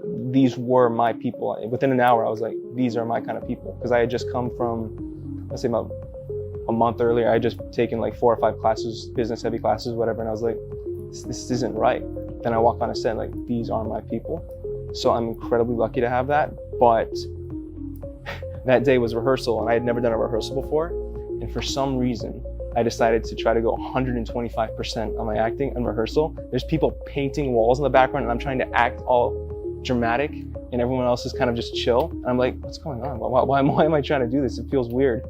these were my people. Within an hour, I was like, these are my kind of people. Because I had just come from, let's say about a month earlier, I had just taken like 4 or 5 classes, business heavy classes, whatever. And I was like, this isn't right. Then I walk on a set like, these are my people. So I'm incredibly lucky to have that. But that day was rehearsal and I had never done a rehearsal before. And for some reason, I decided to try to go 125% on my acting and rehearsal. There's people painting walls in the background and I'm trying to act all dramatic and everyone else is kind of just chill. And I'm like, what's going on? Why am I trying to do this? It feels weird.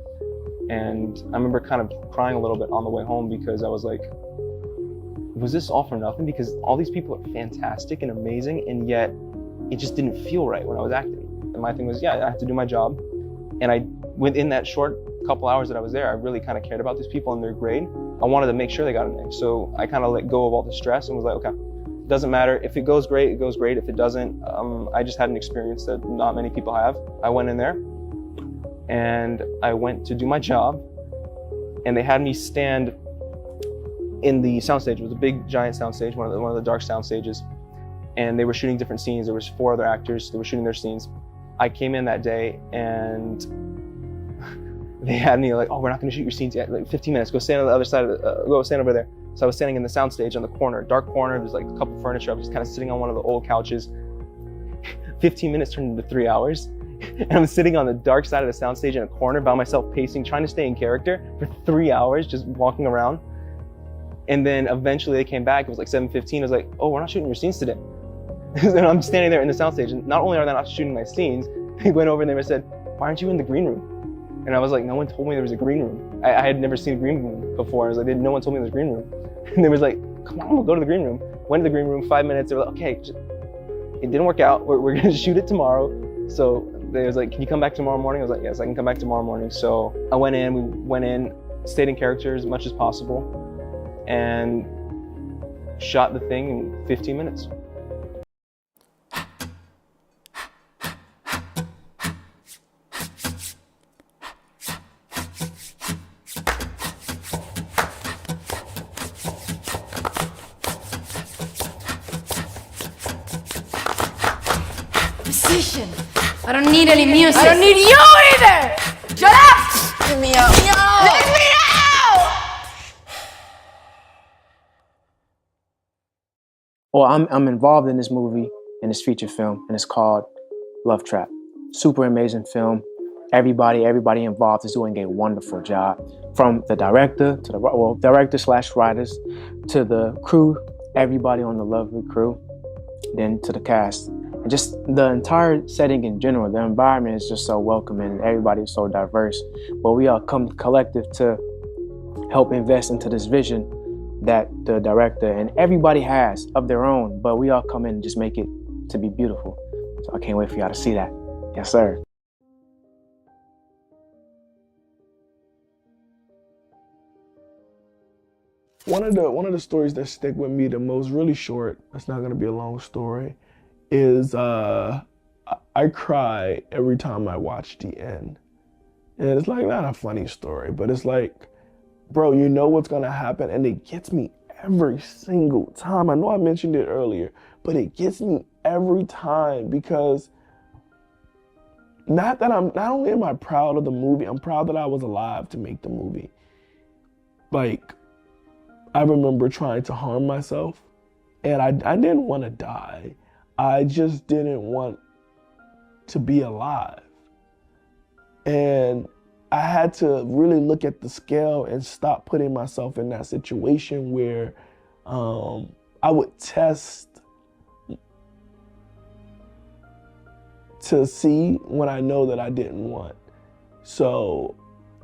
And I remember kind of crying a little bit on the way home because I was like, was this all for nothing? Because all these people are fantastic and amazing, and yet it just didn't feel right when I was acting. And my thing was, yeah, I have to do my job. And within that short couple hours that I was there, I really kind of cared about these people and their grade. I wanted to make sure they got an A. So I kind of let go of all the stress and was like, okay, it doesn't matter. If it goes great, it goes great. If it doesn't, I just had an experience that not many people have. I went in there and I went to do my job and they had me stand in the soundstage. It was a big giant soundstage, one of the dark sound stages. And they were shooting different scenes. There was 4 other actors. They were shooting their scenes. I came in that day and they had me like, oh, we're not gonna shoot your scenes yet. Like 15 minutes, go stand on the other side go stand over there. So I was standing in the soundstage on the corner, dark corner. There's like a couple furniture. I was just kind of sitting on one of the old couches. 15 minutes turned into 3 hours. And I'm sitting on the dark side of the soundstage in a corner by myself, pacing, trying to stay in character for 3 hours, just walking around. And then eventually they came back. It was like 7:15. I was like, oh, we're not shooting your scenes today. And I'm standing there in the soundstage, and not only are they not shooting my scenes, they went over and they said, why aren't you in the green room? And I was like, no one told me there was a green room. I had never seen a green room before. I was like, no one told me there was a green room. And they was like, come on, we'll go to the green room. Went to the green room, 5 minutes. They were like, okay, it didn't work out. We're gonna shoot it tomorrow. So they was like, can you come back tomorrow morning? I was like, yes, I can come back tomorrow morning. So I went in, we went in, stayed in character as much as possible, and shot the thing in 15 minutes. Musician. I don't need any music. I don't need you either! Shut up! Let me out. Let me out! Well, I'm involved in this movie, in this feature film, and it's called Love Trap. Super amazing film. Everybody involved is doing a wonderful job. From the director to the director/writers to the crew, everybody on the lovely crew, then to the cast. And just the entire setting in general, the environment is just so welcoming and everybody is so diverse. But we all come collective to help invest into this vision that the director and everybody has of their own, but we all come in and just make it to be beautiful. So I can't wait for y'all to see that. Yes, sir. One of the stories that stick with me the most, really short, it's not gonna be a long story, is I cry every time I watch the end. And it's like not a funny story, but it's like, bro, you know what's gonna happen, and it gets me every single time. I know I mentioned it earlier, but it gets me every time because not only am I proud of the movie, I'm proud that I was alive to make the movie. Like, I remember trying to harm myself, and I didn't want to die. I just didn't want to be alive. And I had to really look at the scale and stop putting myself in that situation where I would test to see when I know that I didn't want. So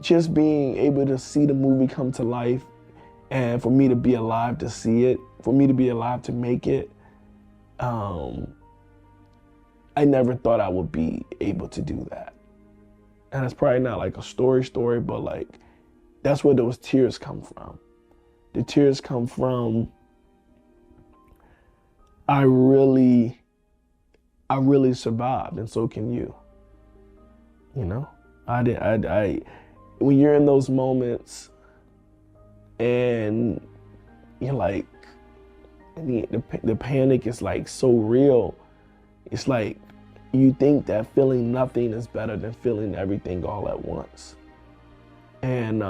just being able to see the movie come to life, and for me to be alive to see it, for me to be alive to make it, I never thought I would be able to do that. And it's probably not like a story, but like, that's where those tears come from. The tears come from, I really survived, and so can you. You know, when you're in those moments and you're like, the panic is like so real, It's like you think that feeling nothing is better than feeling everything all at once. And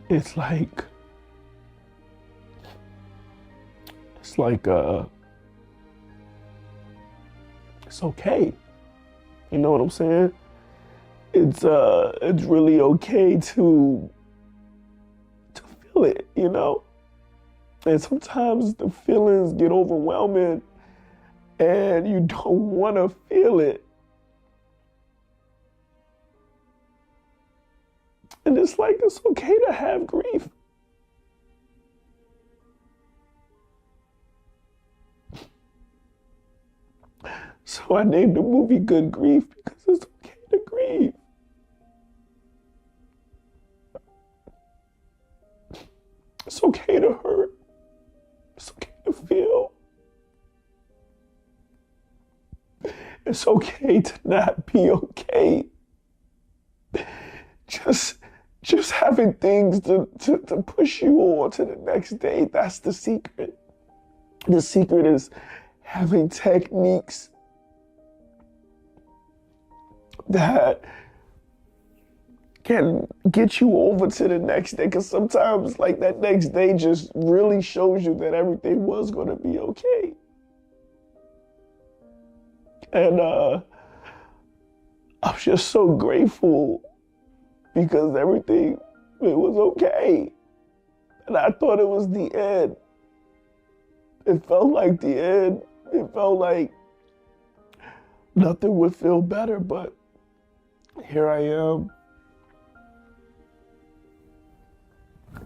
it's like it's okay. You know what I'm saying? It's really okay to feel it, you know? And sometimes the feelings get overwhelming and you don't want to feel it. And it's like, it's okay to have grief. So I named the movie Good Grief because it's okay to grieve. It's okay to hurt. It's okay to feel. It's okay to not be okay. Just having things to push you on to the next day, that's the secret. The secret is having techniques that can get you over to the next day, because sometimes like that next day just really shows you that everything was going to be okay. And I'm just so grateful because everything, it was okay. And I thought it was the end. It felt like the end. It felt like nothing would feel better, but here I am.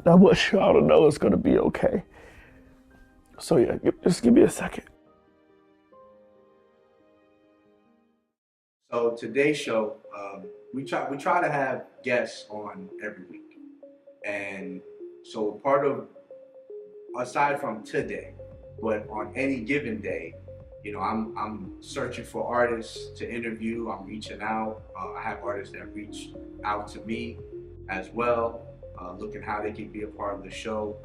I want y'all to know it's gonna be okay. So yeah, just give me a second. So today's show, we try to have guests on every week, and so part of, aside from today, but on any given day, you know, I'm searching for artists to interview. I'm reaching out. I have artists that reach out to me as well, looking how they can be a part of the show.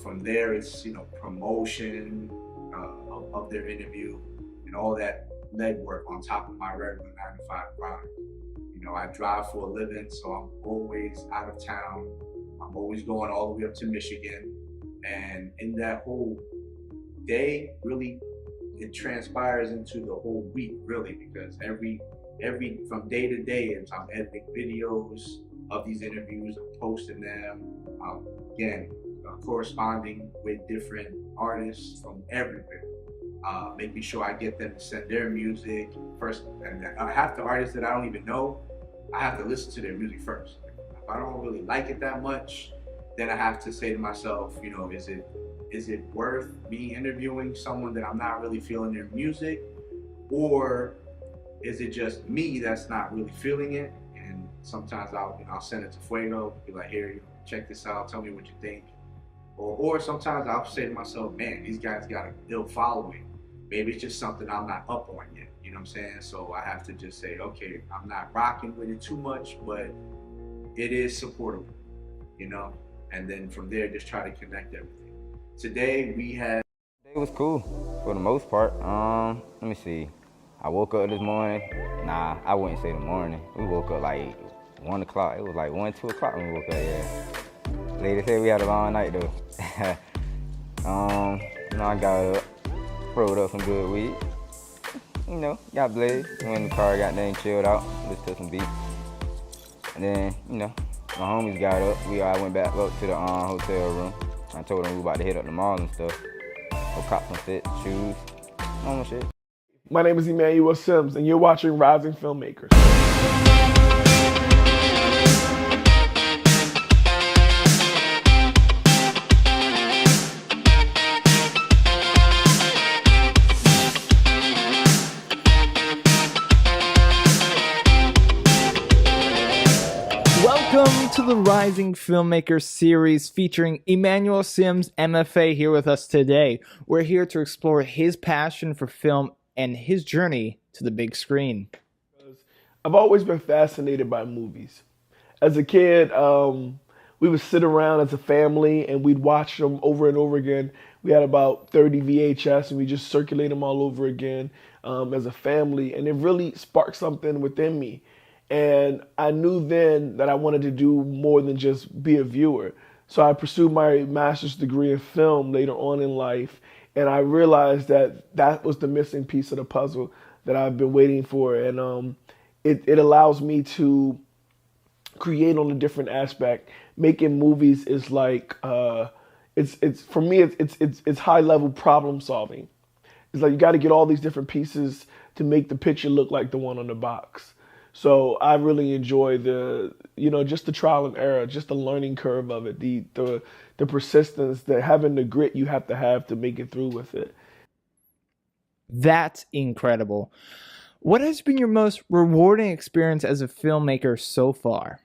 From there, it's, you know, promotion of their interview and all that legwork on top of my regular 9-to-5 grind. You know, I drive for a living, so I'm always out of town. I'm always going all the way up to Michigan, and in that whole day, really, it transpires into the whole week, really, because every from day to day, I'm editing videos of these interviews, I'm posting them, again, corresponding with different artists from everywhere, making sure I get them to send their music first. And half the artists that I don't even know, I have to listen to their music first. If I don't really like it that much, then I have to say to myself, you know, is it worth me interviewing someone that I'm not really feeling their music? Or is it just me that's not really feeling it? And sometimes I'll send it to Fuego, be like, here, you know, check this out, tell me what you think. Or sometimes I'll say to myself, man, these guys got a ill following. Maybe it's just something I'm not up on yet, you know what I'm saying? So I have to just say, okay, I'm not rocking with it too much, but it is supportable, you know? And then from there, just try to connect everything. Today we had... It was cool for the most part. Let me see. I woke up this morning. Nah, I wouldn't say the morning. We woke up like 1 o'clock. It was like 1, 2 o'clock when we woke up, yeah. Lady said we had a long night though. You know, I got up, rolled up some good weed. You know, got blazed. Went in the car, got there and chilled out, listened to some beats. And then, you know, my homies got up. I went back up to the hotel room. I told them we about to hit up the mall and stuff. Go cop some fit, shoes, normal shit. My name is Emmanuel Simms, and you're watching Rising Filmmakers. Welcome to the Rising Filmmaker series featuring Emmanuel Simms, MFA, here with us today. We're here to explore his passion for film and his journey to the big screen. I've always been fascinated by movies. As a kid, we would sit around as a family and we'd watch them over and over again. We had about 30 VHS and we just circulate them all over again as a family. And it really sparked something within me. And I knew then that I wanted to do more than just be a viewer. So I pursued my master's degree in film later on in life. And I realized that that was the missing piece of the puzzle that I've been waiting for. And it allows me to create on a different aspect. Making movies is like, it's for me, it's high level problem solving. It's like you got to get all these different pieces to make the picture look like the one on the box. So I really enjoy just the trial and error, just the learning curve of it, the persistence, having the grit you have to make it through with it. That's incredible. What has been your most rewarding experience as a filmmaker so far?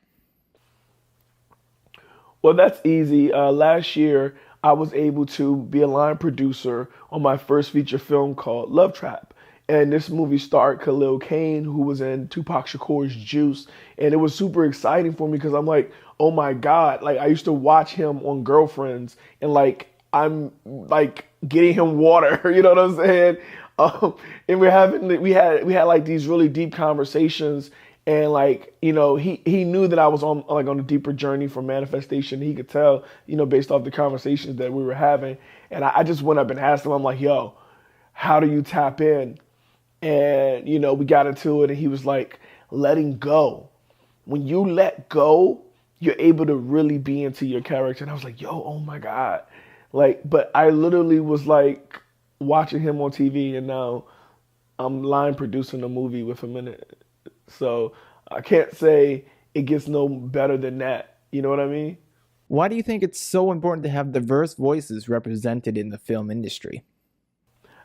Well, that's easy. Last year, I was able to be a line producer on my first feature film called Love Trap. And this movie starred Khalil Kain, who was in Tupac Shakur's Juice. And it was super exciting for me because I'm like, oh my God. Like, I used to watch him on Girlfriends and like, I'm like getting him water, you know what I'm saying? And we had like these really deep conversations. And like, you know, he knew that I was on a deeper journey for manifestation. He could tell, you know, based off the conversations that we were having. And I just went up and asked him, I'm like, yo, how do you tap in? And, you know, we got into it and he was like, letting go. When you let go, you're able to really be into your character. And I was like, yo, oh my God. Like, but I literally was like watching him on TV and now I'm line producing a movie with him in it. So I can't say it gets no better than that. You know what I mean? Why do you think it's so important to have diverse voices represented in the film industry?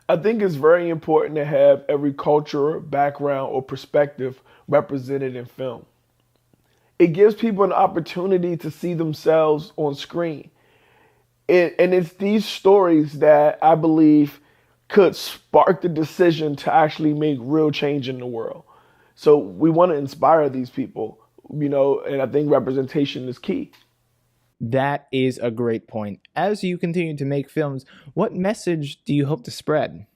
I think it's very important to have every culture, background, or perspective represented in film. It gives people an opportunity to see themselves on screen. And it's these stories that I believe could spark the decision to actually make real change in the world. So we want to inspire these people, you know, and I think representation is key. That is a great point. As you continue to make films, what message do you hope to spread?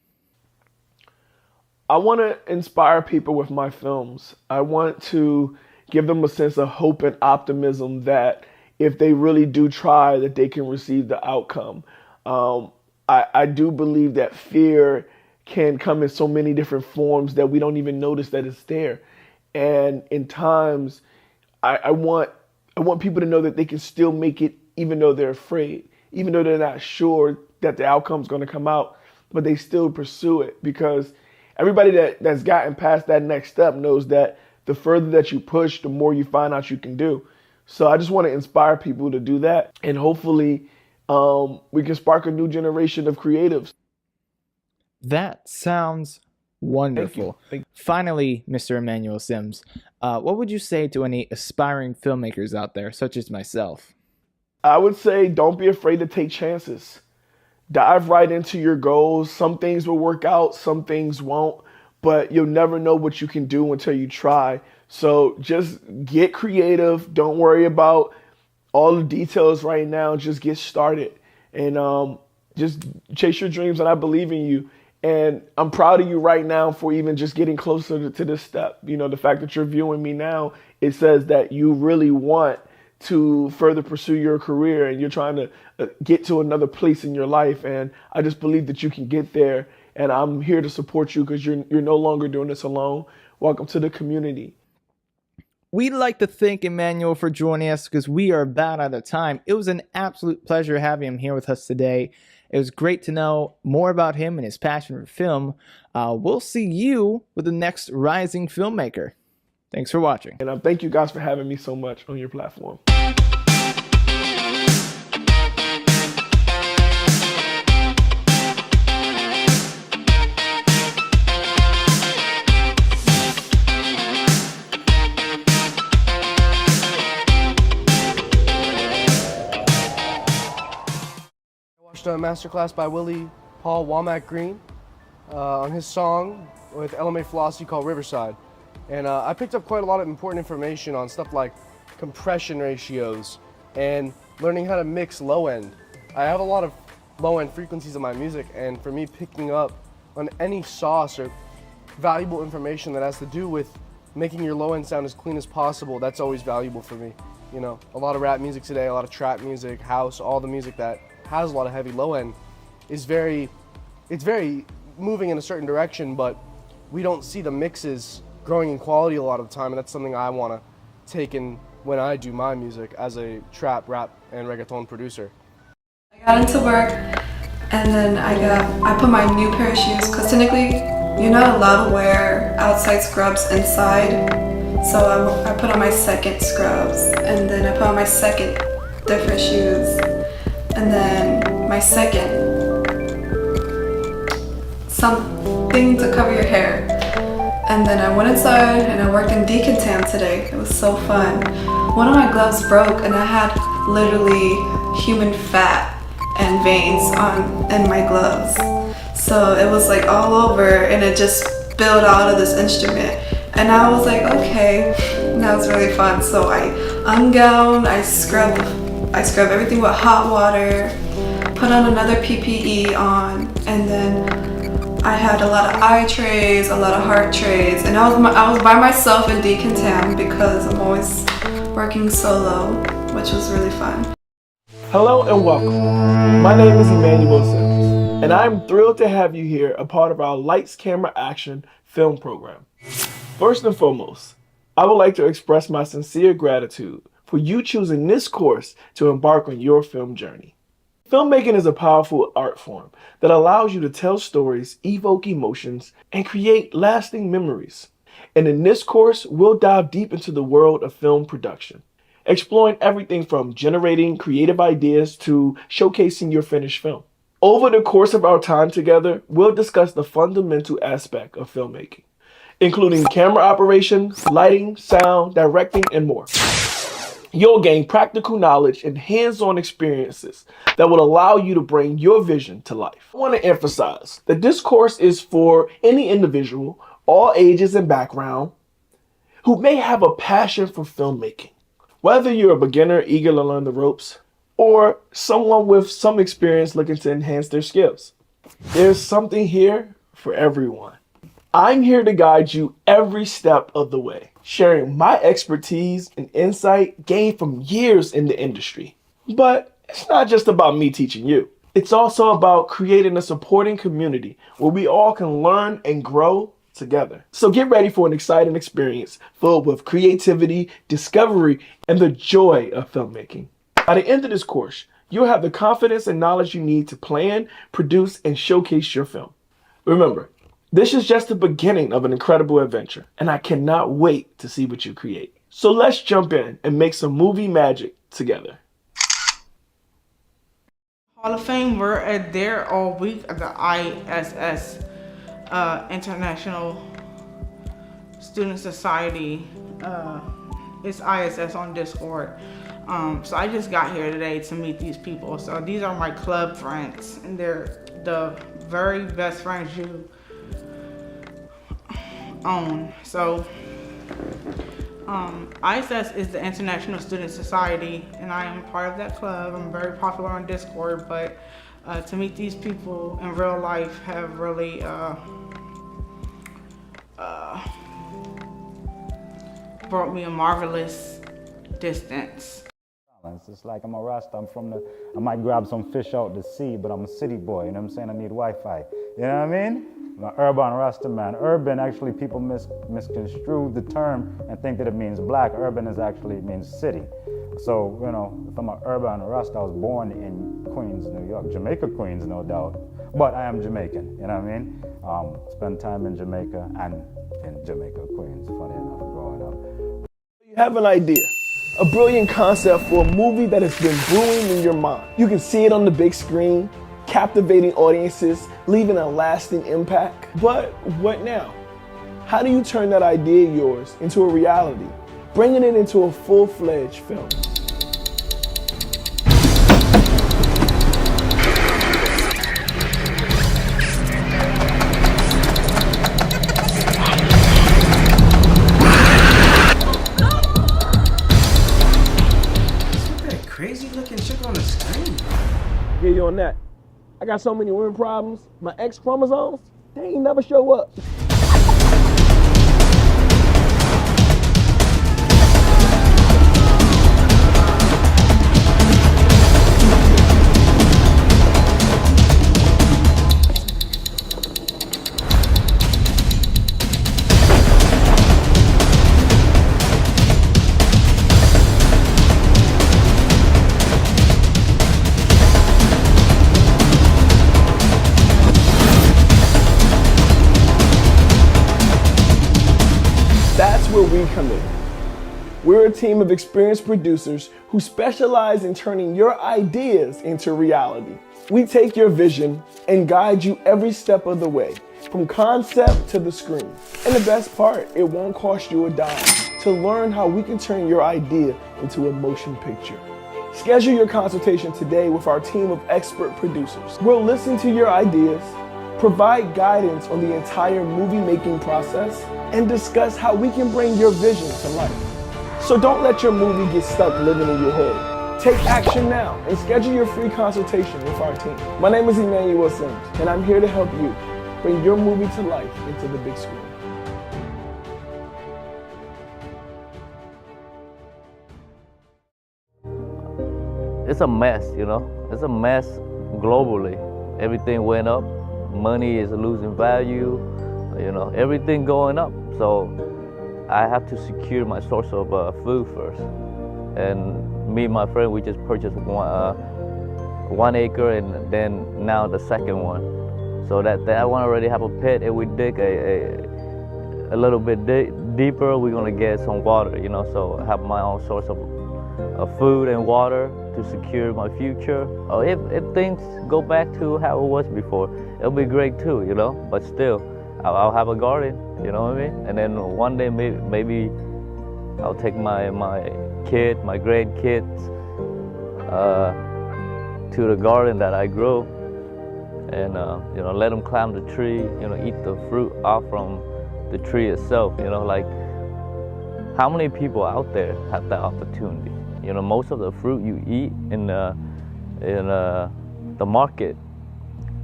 I want to inspire people with my films. I want to give them a sense of hope and optimism that if they really do try, that they can receive the outcome. I do believe that fear can come in so many different forms that we don't even notice that it's there. And in times, I want people to know that they can still make it even though they're afraid, even though they're not sure that the outcome's going to come out, but they still pursue it because everybody that's gotten past that next step knows that the further that you push, the more you find out you can do. So I just want to inspire people to do that. And hopefully we can spark a new generation of creatives. That sounds wonderful. Thank you. Finally, Mr. Emmanuel Simms, what would you say to any aspiring filmmakers out there, such as myself? I would say don't be afraid to take chances. Dive right into your goals. Some things will work out, some things won't, but you'll never know what you can do until you try. So just get creative. Don't worry about all the details right now. Just get started and just chase your dreams, and I believe in you. And I'm proud of you right now for even just getting closer to this step. You know, the fact that you're viewing me now, it says that you really want to further pursue your career and you're trying to get to another place in your life. And I just believe that you can get there. And I'm here to support you because you're no longer doing this alone. Welcome to the community. We'd like to thank Emmanuel for joining us because we are about out of time. It was an absolute pleasure having him here with us today. It was great to know more about him and his passion for film. We'll see you with the next rising filmmaker. Thanks for watching. And thank you guys for having me so much on your platform. A masterclass by Willie Paul Womack Green on his song with LMA Philosophy called Riverside. And I picked up quite a lot of important information on stuff like compression ratios, and learning how to mix low end. I have a lot of low end frequencies in my music, and for me, picking up on any sauce or valuable information that has to do with making your low end sound as clean as possible, that's always valuable for me. You know, a lot of rap music today, a lot of trap music, house, all the music that has a lot of heavy low end is very moving in a certain direction, but we don't see the mixes growing in quality a lot of the time, and that's something I want to take in when I do my music as a trap, rap, and reggaeton producer. I got into work, and then I put my new pair of shoes, because technically you're not allowed to wear outside scrubs inside, so I put on my second scrubs, and then I put on my second different shoes, and then my second something to cover your hair. And then I went inside and I worked in decontam today. It was so fun. One of my gloves broke and I had literally human fat and veins in my gloves. So it was like all over and it just spilled out of this instrument. And I was like, okay, that was really fun. So I ungown, I scrub everything with hot water, put on another PPE on, and then I had a lot of eye trays, a lot of heart trays, and I was by myself in decontam because I'm always working solo, which was really fun. Hello and welcome. My name is Emmanuel Simms, and I'm thrilled to have you here, a part of our Lights, Camera, Action film program. First and foremost, I would like to express my sincere gratitude for you choosing this course to embark on your film journey. Filmmaking is a powerful art form that allows you to tell stories, evoke emotions, and create lasting memories. And in this course, we'll dive deep into the world of film production, exploring everything from generating creative ideas to showcasing your finished film. Over the course of our time together, we'll discuss the fundamental aspect of filmmaking, including camera operation, lighting, sound, directing, and more. You'll gain practical knowledge and hands-on experiences that will allow you to bring your vision to life. I want to emphasize that this course is for any individual, all ages and background, who may have a passion for filmmaking. Whether you're a beginner eager to learn the ropes, or someone with some experience looking to enhance their skills, there's something here for everyone. I'm here to guide you every step of the way, sharing my expertise and insight gained from years in the industry. But it's not just about me teaching you. It's also about creating a supporting community where we all can learn and grow together. So get ready for an exciting experience filled with creativity, discovery, and the joy of filmmaking. By the end of this course, you'll have the confidence and knowledge you need to plan, produce, and showcase your film. Remember, this is just the beginning of an incredible adventure, and I cannot wait to see what you create. So let's jump in and make some movie magic together. Hall of Fame, we're there all week at the ISS, International Student Society. It's ISS on Discord. So I just got here today to meet these people. So these are my club friends, and they're the very best friends you own. So ISS is the International Student Society, and I am part of that club. I'm very popular on Discord, but to meet these people in real life have really brought me a marvelous distance. It's like I'm a Rasta, I might grab some fish out the sea, but I'm a city boy, you know what I'm saying? I need Wi-Fi, you know what I mean? I'm an urban Rasta man. Urban, actually, people misconstrue the term and think that it means black. Urban means city. So, you know, if I'm an urban Rasta, I was born in Queens, New York. Jamaica, Queens, no doubt. But I am Jamaican, you know what I mean? Spend time in Jamaica and in Jamaica, Queens, funny enough, growing up. You have an idea, a brilliant concept for a movie that has been brewing in your mind. You can see it on the big screen, captivating audiences, leaving a lasting impact. But what now? How do you turn that idea of yours into a reality, bringing it into a full-fledged film? took on the screen. Get you on that. I got so many women problems. My X chromosomes, they ain't never show up. That's where we come in. We're a team of experienced producers who specialize in turning your ideas into reality. We take your vision and guide you every step of the way, from concept to the screen. And the best part, it won't cost you a dime to learn how we can turn your idea into a motion picture. Schedule your consultation today with our team of expert producers. We'll listen to your ideas, provide guidance on the entire movie-making process, and discuss how we can bring your vision to life. So don't let your movie get stuck living in your head. Take action now and schedule your free consultation with our team. My name is Emmanuel Simms, and I'm here to help you bring your movie to life into the big screen. It's a mess, you know. It's a mess globally. Everything went up. Money is losing value. You know, everything going up. So I have to secure my source of food first. And me and my friend, we just purchased 1 acre and then now the second one. So that one already have a pit, and we dig a little bit deeper, we're gonna get some water, you know, so I have my own source of food and water to secure my future. If things go back to how it was before, it'll be great too, you know, but still, I'll have a garden, you know what I mean? And then one day maybe I'll take my grandkids to the garden that I grow, and you know, let them climb the tree, you know, eat the fruit off from the tree itself, you know, like how many people out there have that opportunity? You know, most of the fruit you eat in the market,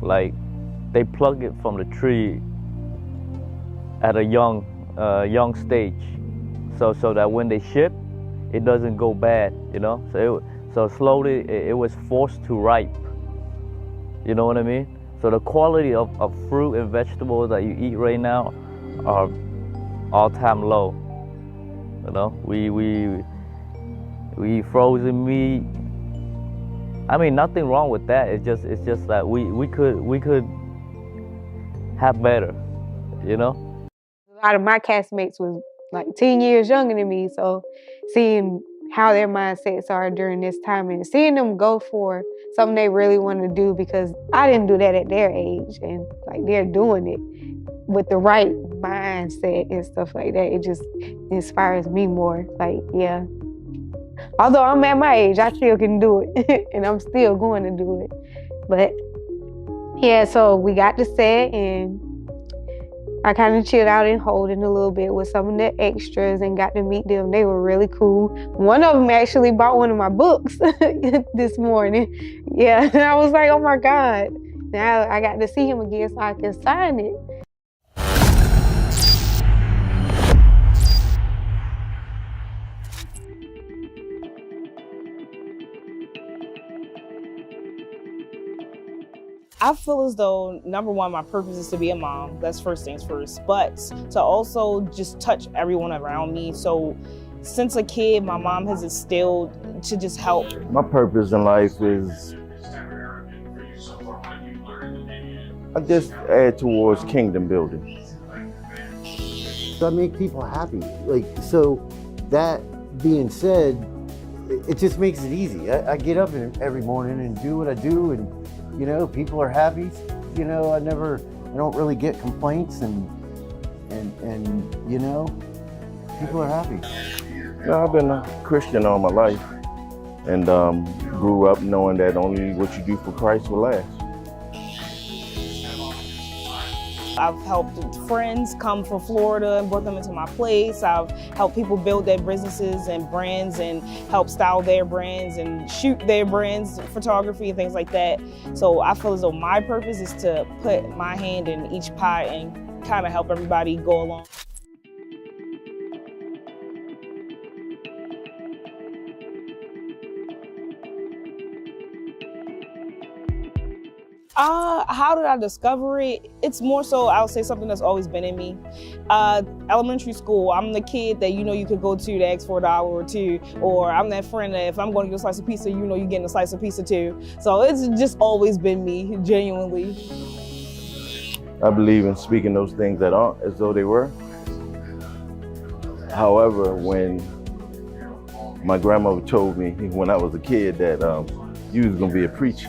like they plug it from the tree at a young stage, so that when they ship, it doesn't go bad, you know. So slowly it was forced to ripe. You know what I mean? So the quality of fruit and vegetables that you eat right now are all-time low. You know, we eat frozen meat. I mean, nothing wrong with that. It's just that we could have better, you know. A lot of my castmates was like 10 years younger than me, so seeing how their mindsets are during this time and seeing them go for something they really want to do, because I didn't do that at their age, and like they're doing it with the right mindset and stuff like that. It just inspires me more. Like, yeah. Although I'm at my age, I still can do it and I'm still going to do it. But yeah, so we got to set and I kind of chilled out in Holden a little bit with some of the extras and got to meet them. They were really cool. One of them actually bought one of my books this morning. Yeah, and I was like, oh my God. Now I got to see him again so I can sign it. I feel as though, number one, my purpose is to be a mom. That's first things first. But to also just touch everyone around me. So since a kid, my mom has instilled to just help. My purpose in life is I just add towards kingdom building. So I make people happy. Like, so that being said, it just makes it easy. I get up every morning and do what I do, and you know, people are happy. You know, I don't really get complaints, and you know, people are happy. No, I've been a Christian all my life, and grew up knowing that only what you do for Christ will last. I've helped friends come from Florida and brought them into my place. I've helped people build their businesses and brands and help style their brands and shoot their brands, photography and things like that. So I feel as though my purpose is to put my hand in each pie and kind of help everybody go along. How did I discover it? It's more so, I'll say something that's always been in me. Elementary school, I'm the kid that you could go to ask for $1 or $2, or I'm that friend that if I'm going to get a slice of pizza, you're getting a slice of pizza too. So it's just always been me, genuinely. I believe in speaking those things that aren't as though they were. However, when my grandmother told me when I was a kid that you was gonna be a preacher,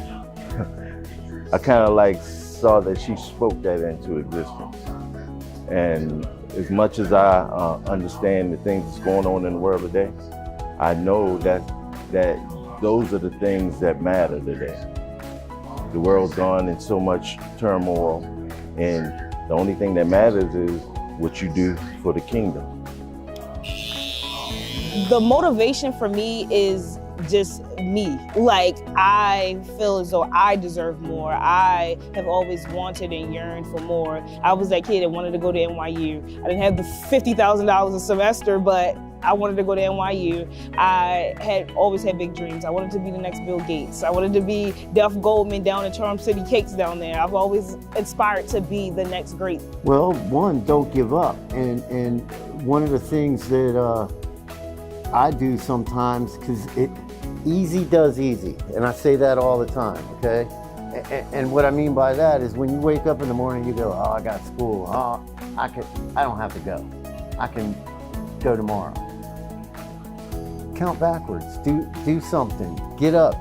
I kind of saw that she spoke that into existence. And as much as I understand the things that's going on in the world today, I know that those are the things that matter today. The world's gone in so much turmoil, and the only thing that matters is what you do for the kingdom. The motivation for me is just me. I feel as though I deserve more. I have always wanted and yearned for more. I was that kid that wanted to go to NYU. I didn't have the $50,000 a semester, but I wanted to go to NYU. I had always had big dreams. I wanted to be the next Bill Gates. I wanted to be Duff Goldman down in Charm City Cakes down there. I've always aspired to be the next great. Well, one, don't give up. And one of the things that I do sometimes, because easy does easy, and I say that all the time, okay? And what I mean by that is when you wake up in the morning, you go, oh, I got school. Oh, I don't have to go. I can go tomorrow. Count backwards. Do something. Get up.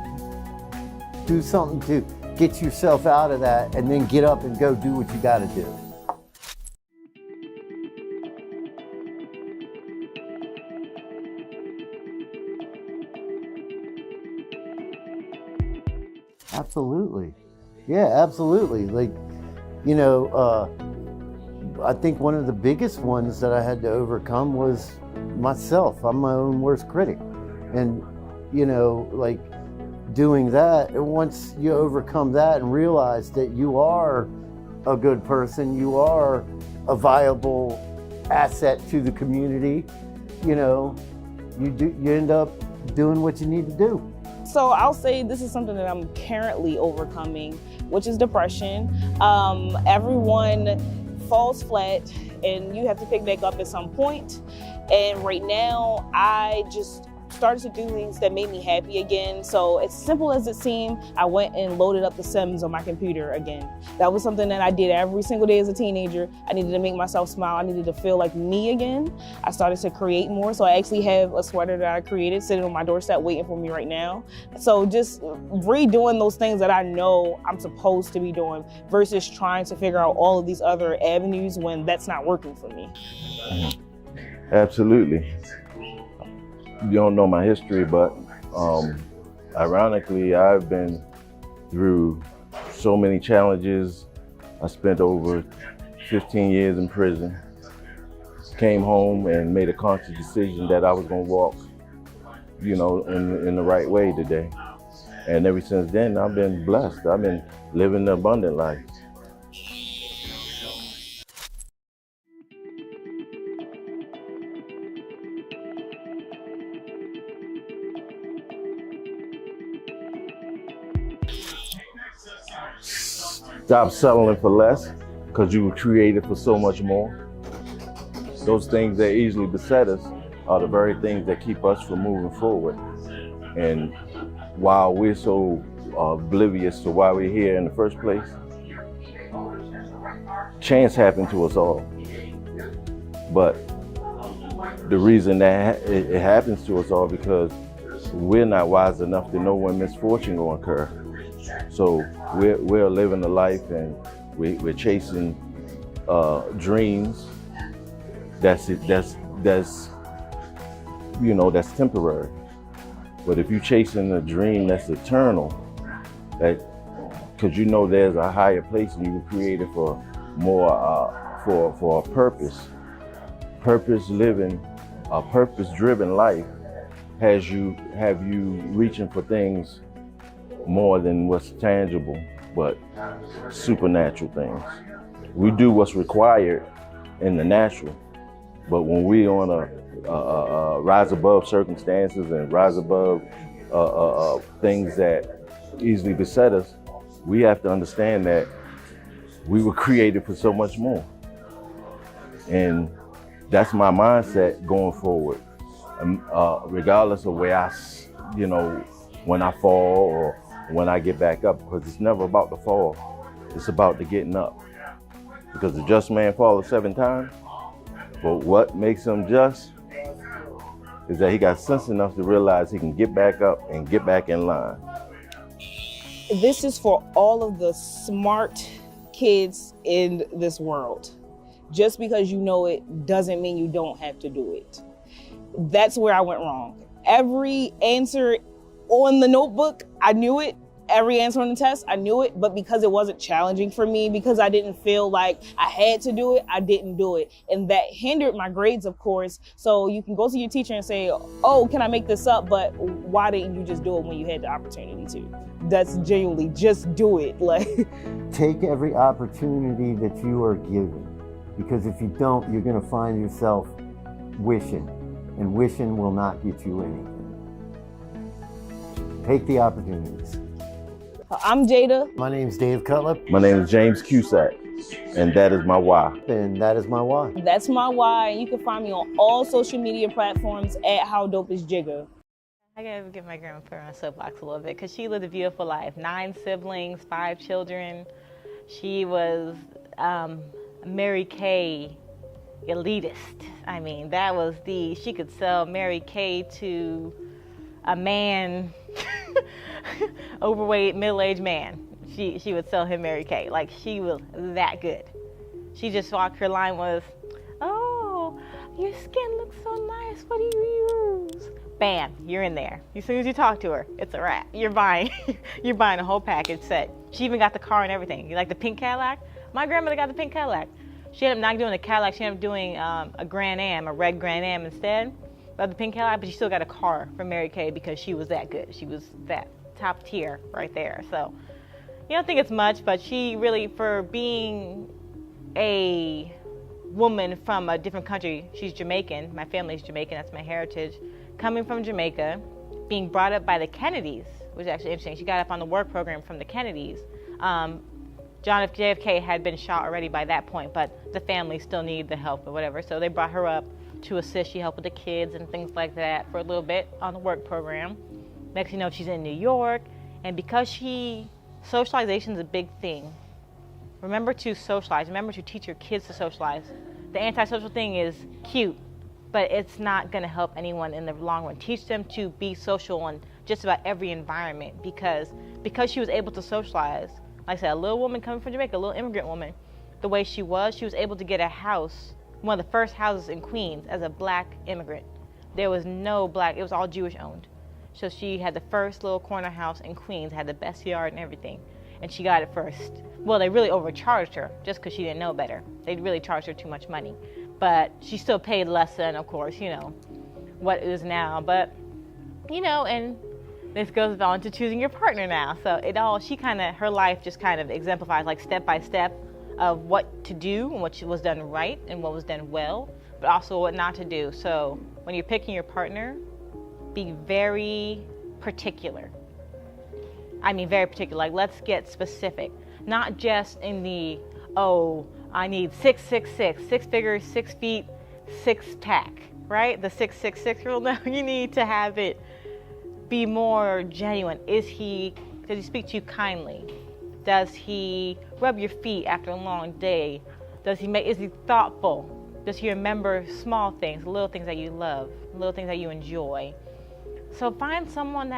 Do something to get yourself out of that, and then get up and go do what you got to do. Absolutely. Yeah, absolutely. I think one of the biggest ones that I had to overcome was myself. I'm my own worst critic. And, doing that, and once you overcome that and realize that you are a good person, you are a viable asset to the community, you end up doing what you need to do. So I'll say this is something that I'm currently overcoming, which is depression. Everyone falls flat and you have to pick back up at some point. And right now, I just started to do things that made me happy again. So as simple as it seemed, I went and loaded up the Sims on my computer again. That was something that I did every single day as a teenager. I needed to make myself smile. I needed to feel like me again. I started to create more. So I actually have a sweater that I created sitting on my doorstep waiting for me right now. So just redoing those things that I know I'm supposed to be doing versus trying to figure out all of these other avenues when that's not working for me. Absolutely. You don't know my history, but ironically, I've been through so many challenges. I spent over 15 years in prison, came home and made a conscious decision that I was gonna walk, in the right way today. And ever since then, I've been blessed. I've been living the abundant life. Stop settling for less, because you were created for so much more. Those things that easily beset us are the very things that keep us from moving forward. And while we're so oblivious to why we're here in the first place, chance happened to us all. But the reason that it happens to us all because we're not wise enough to know when misfortune will occur. So we're living a life and we're chasing dreams that's temporary. But if you're chasing a dream that's eternal, because there's a higher place and you were created for more for a purpose. A purpose-driven life have you reaching for things more than what's tangible, but supernatural things. We do what's required in the natural, but when we on a rise above circumstances and rise above things that easily beset us, we have to understand that we were created for so much more. And that's my mindset going forward. Regardless of where when I fall or when I get back up, because it's never about the fall, it's about the getting up. Because the just man falleth 7 times, but what makes him just is that he got sense enough to realize he can get back up and get back in line. This is for all of the smart kids in this world. Just because you know it doesn't mean you don't have to do it. That's where I went wrong. Every answer on the notebook, I knew it. Every answer on the test, I knew it, but because it wasn't challenging for me, because I didn't feel like I had to do it, I didn't do it. And that hindered my grades, of course. So you can go to your teacher and say, oh, can I make this up? But why didn't you just do it when you had the opportunity to? That's genuinely, just do it. Like, take every opportunity that you are given, because if you don't, you're gonna find yourself wishing, and wishing will not get you anything. Take the opportunities. I'm Jada. My name's Dave Cutler. My name is James Cusack, and that is my why. And that is my why. That's my why. You can find me on all social media platforms at How Dope Is Jigga. I gotta get my grandma put her on soapbox a little bit, because she lived a beautiful life. 9 siblings, 5 children. She was Mary Kay elitist. I mean, that was she could sell Mary Kay to a man, overweight, middle-aged man. She would sell him Mary Kay. Like, she was that good. She just walked, her line was, oh, your skin looks so nice, what do you use? Bam, you're in there. As soon as you talk to her, it's a wrap. You're buying a whole package set. She even got the car and everything. You like the pink Cadillac? My grandmother got the pink Cadillac. She ended up not doing the Cadillac, she ended up doing a Grand Am, a red Grand Am instead of the pink Cadillac, but she still got a car from Mary Kay because she was that good. She was that top tier right there. So you don't think it's much, but she really, for being a woman from a different country, she's Jamaican, my family's Jamaican, that's my heritage, coming from Jamaica, being brought up by the Kennedys, which is actually interesting. She got up on the work program from the Kennedys. John F. JFK had been shot already by that point, but the family still needed the help or whatever, so they brought her up to assist. She helped with the kids and things like that for a little bit on the work program. Next thing you know, she's in New York, and because socialization is a big thing. Remember to socialize. Remember to teach your kids to socialize. The antisocial thing is cute, but it's not going to help anyone in the long run. Teach them to be social in just about every environment, because she was able to socialize. Like I said, a little woman coming from Jamaica, a little immigrant woman, the way she was able to get a house, one of the first houses in Queens as a black immigrant. There was no black, it was all Jewish owned. So she had the first little corner house in Queens, had the best yard and everything, and she got it first. Well, they really overcharged her just because she didn't know better. They really charged her too much money. But she still paid less than, of course, what it is now. But, and this goes on to choosing your partner now. So her life just kind of exemplifies like step by step of what to do and what was done right and what was done well, but also what not to do. So when you're picking your partner, be very particular. I mean, very particular. Like, let's get specific. Not just in the, I need 6'6", 6 figures, 6 feet, 6 pack, right? The 666 rule. No, you need to have it be more genuine. Does he speak to you kindly? Does he rub your feet after a long day? Is he thoughtful? Does he remember small things, little things that you love, little things that you enjoy? So find someone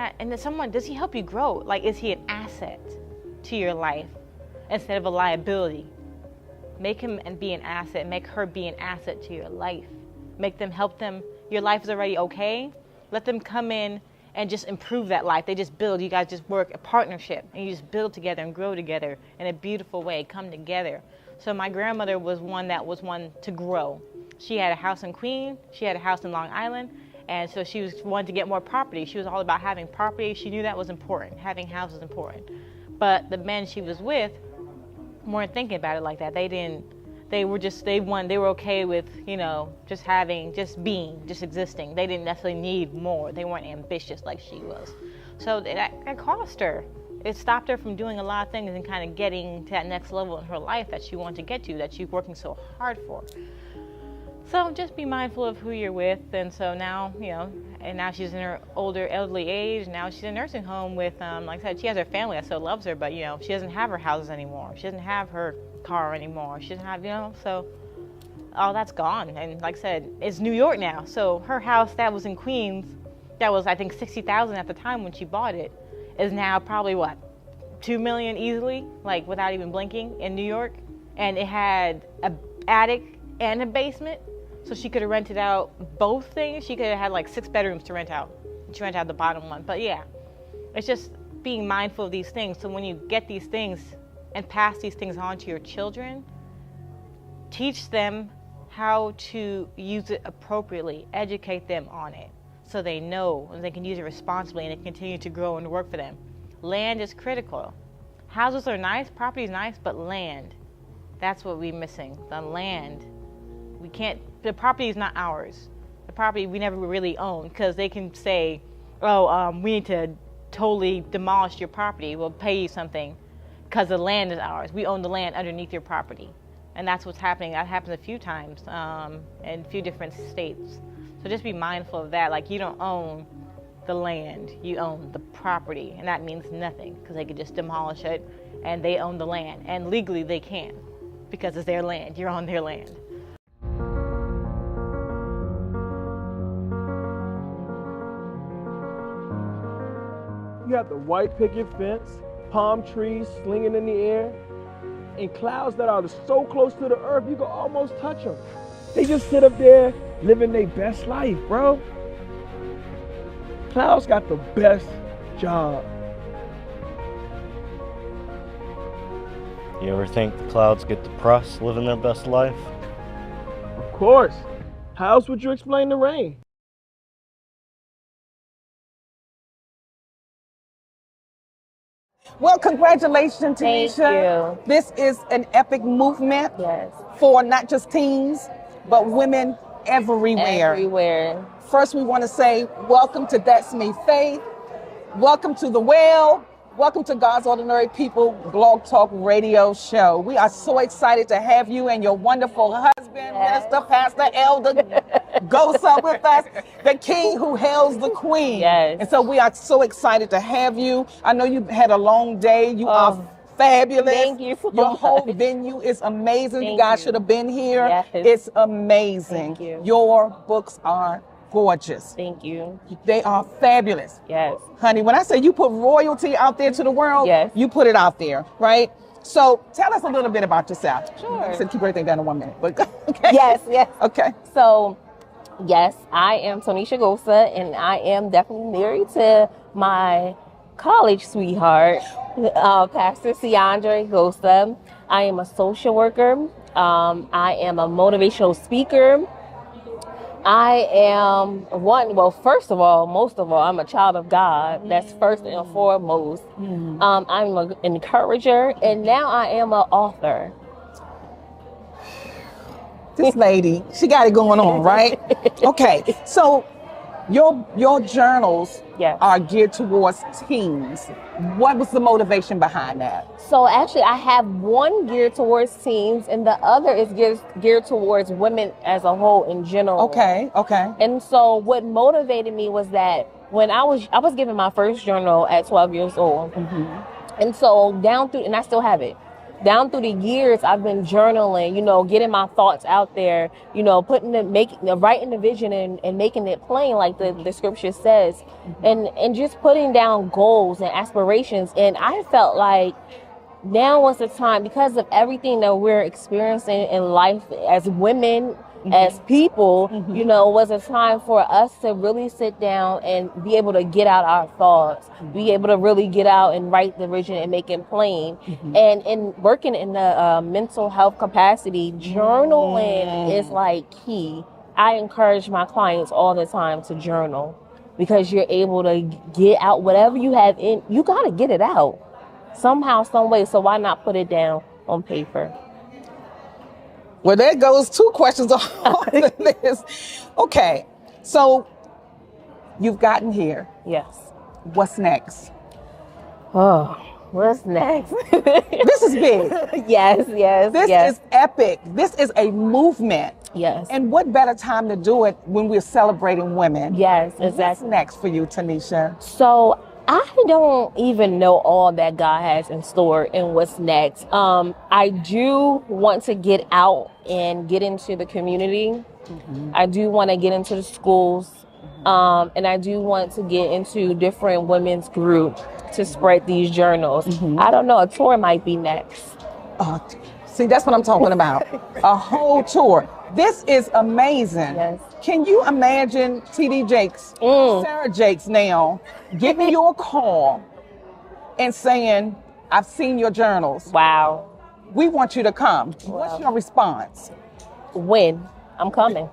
does he help you grow? Like, is he an asset to your life instead of a liability? Make him be an asset, make her be an asset to your life. Help them, your life is already okay. Let them come in and just improve that life. They just build, you guys just work a partnership and you just build together and grow together in a beautiful way, come together. So my grandmother was one to grow. She had a house in Queens, she had a house in Long Island, and so she wanted to get more property. She was all about having property. She knew that was important. Having houses was important. But the men she was with weren't thinking about it like that. They were okay with, just being, just existing. They didn't necessarily need more. They weren't ambitious like she was. So that cost her. It stopped her from doing a lot of things and kind of getting to that next level in her life that she wanted to get to, that she's working so hard for. So just be mindful of who you're with. And so now, and now she's in her elderly age. Now she's in a nursing home with, like I said, she has her family that still loves her, but, she doesn't have her houses anymore. She doesn't have her car anymore. She doesn't have, so all that's gone. And like I said, it's New York now. So her house that was in Queens, that was, I think, $60,000 at the time when she bought it, is now probably what, $2 million easily, like without even blinking, in New York. And it had an attic and a basement, so she could have rented out both things. She could have had like 6 bedrooms to rent out. She rented out the bottom one. But yeah, it's just being mindful of these things. So when you get these things and pass these things on to your children, teach them how to use it appropriately, educate them on it, so they know and they can use it responsibly and it continue to grow and work for them. Land is critical. Houses are nice, property is nice, but land, that's what we're missing. The land, the property is not ours. The property we never really own, because they can say, we need to totally demolish your property, we'll pay you something, because the land is ours. We own the land underneath your property. And that's what's happening. That happens a few times in a few different states. So just be mindful of that. Like, you don't own the land, you own the property. And that means nothing, because they could just demolish it and they own the land. And legally they can, because it's their land. You're on their land. You have the white picket fence, palm trees slinging in the air, and clouds that are so close to the earth you can almost touch them. They just sit up there living their best life, bro. Clouds got the best job. You ever think the clouds get depressed living their best life? Of course. How else would you explain the rain? Well, congratulations, Tanisha. Thank you. This is an epic movement for not just teens, but women everywhere. Everywhere. First, we want to say welcome to That's Me Faith. Welcome to The Well. Welcome to God's Ordinary People Blog Talk Radio Show. We are so excited to have you and your wonderful husband, Minister, Pastor, Elder, Gosa with us, the king who hails the queen. Yes. And so we are so excited to have you. I know you had a long day. You are fabulous. Thank you so Your much. whole venue is amazing. You Thank guys you. should have been here. Yes. It's amazing. Thank you. Your books are gorgeous. Thank you. They are fabulous. Yes. Honey, when I say you put royalty out there to the world, you put it out there, right? So tell us a little bit about yourself. Sure. I said keep everything down in 1 minute, but okay. Yes. Okay. So, yes, I am Tanisha Gosa, and I am definitely married to my college sweetheart, Pastor Ciandre Gosa. I am a social worker. I am a motivational speaker. I am first of all, most of all, I'm a child of God. That's first and foremost. I'm an encourager, and now I am an author. This lady, she got it going on, right? Okay, so your journals are geared towards teens. What was the motivation behind that? So actually, I have one geared towards teens, and the other is geared towards women as a whole in general. Okay. And so what motivated me was that when I was given my first journal at 12 years old, and so and I still have it. Down through the years, I've been journaling, getting my thoughts out there, writing the vision and making it plain like the scripture says, and just putting down goals and aspirations. And I felt like now was the time, because of everything that we're experiencing in life as women, as people, you know, was a time for us to really sit down and be able to get out our thoughts, be able to really get out and write the vision and make it plain. And in working in the mental health capacity, journaling is like key. I encourage my clients all the time to journal because you're able to get out whatever you have in, you got to get it out somehow, some way. So why not put it down on paper? Well, there goes 2 questions on the list. Okay, so you've gotten here. Yes. What's next? Oh, what's next? This is big. Yes. This is epic. This is a movement. Yes. And what better time to do it when we're celebrating women? Yes, exactly. What's next for you, Tanisha? So I don't even know all that God has in store and what's next. I do want to get out and get into the community. I do want to get into the schools. And I do want to get into different women's groups to spread these journals. I don't know, a tour might be next. See, that's what I'm talking about. A whole tour. This is amazing. Yes. Can you imagine TD Jakes, Sarah Jakes now, giving you a call and saying, I've seen your journals. Wow. We want you to come. What's your response? When? I'm coming.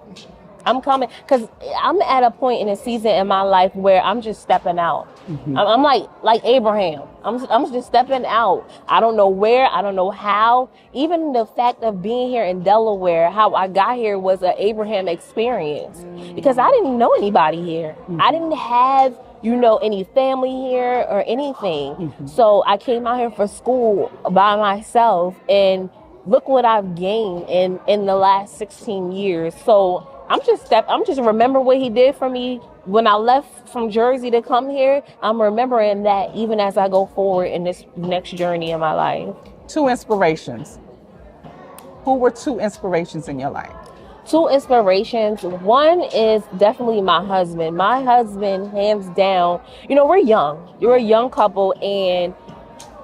Because I'm at a point in a season in my life where I'm just stepping out. I'm like Abraham. I'm just stepping out. I don't know where, I don't know how. Even the fact of being here in Delaware, how I got here was an Abraham experience because I didn't know anybody here. I didn't have, any family here or anything. So I came out here for school by myself, and look what I've gained in the last 16 years. So I'm just remember what he did for me when I left from Jersey to come here. I'm remembering that even as I go forward in this next journey in my life. 2 inspirations. Who were 2 inspirations in your life? 2 inspirations. One is definitely my husband. My husband, hands down, we're young. You're a young couple, and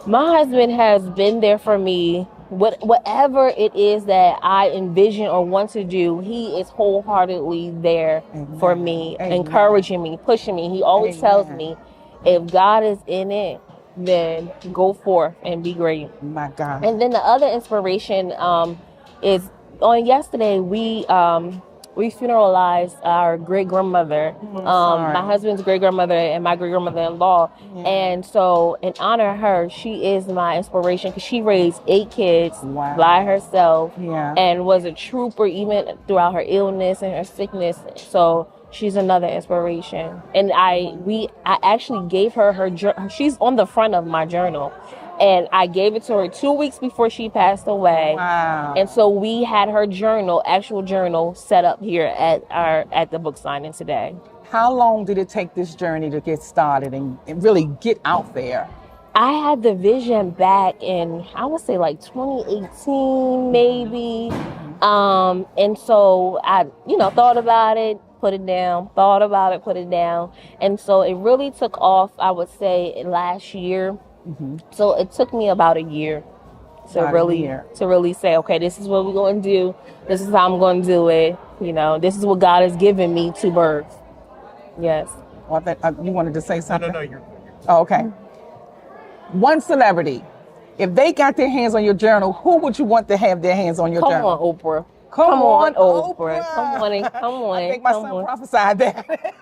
my husband has been there for me. Whatever it is that I envision or want to do, he is wholeheartedly there for me, encouraging me, pushing me. He always tells me, if God is in it, then go forth and be great. My God. And then the other inspiration is on yesterday, we funeralized our great-grandmother, my husband's great-grandmother and my great-grandmother-in-law. And so in honor of her, she is my inspiration because she raised 8 kids by herself and was a trooper even throughout her illness and her sickness. So she's another inspiration. And I actually gave her she's on the front of my journal. And I gave it to her 2 weeks before she passed away. Wow. And so we had her actual journal set up here at the book signing today. How long did it take this journey to get started and really get out there? I had the vision back in, I would say like 2018, maybe. And so I, thought about it, put it down, thought about it, put it down. And so it really took off, I would say, last year. So it took me about a year to really say, okay, this is what we're going to do. This is how I'm going to do it. This is what God has given me to birth. Yes. Well, you wanted to say something? No, you're. Oh, okay. One celebrity, if they got their hands on your journal, who would you want to have their hands on your journal? Come on, Oprah. Come on, Oprah. Come on. I think my son prophesied that.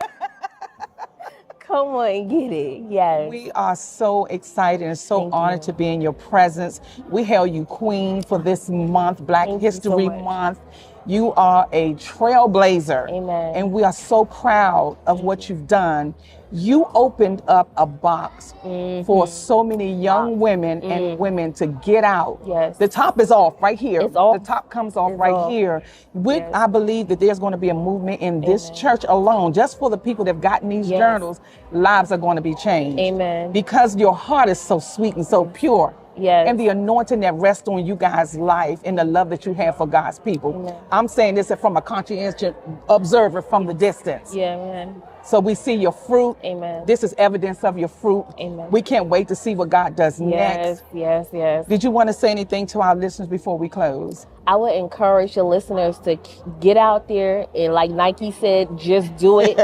Come on and get it. Yes. We are so excited and so honored to be in your presence. We hail you queen for this month, Black History Month. You are a trailblazer. Amen. And we are so proud of what you've done. You opened up a box for so many young women and women to get out. Yes. The top is off right here. It's off. The top comes off right here. I believe that there's going to be a movement in this church alone, just for the people that have gotten these journals, lives are going to be changed. Amen. Because your heart is so sweet and so pure. Yes. And the anointing that rests on you guys' life and the love that you have for God's people. I'm saying this from a conscientious observer from the distance. Yeah, man. So we see your fruit. Amen. This is evidence of your fruit. Amen. We can't wait to see what God does next. Yes. Did you want to say anything to our listeners before we close? I would encourage your listeners to get out there and, like Nike said, just do it.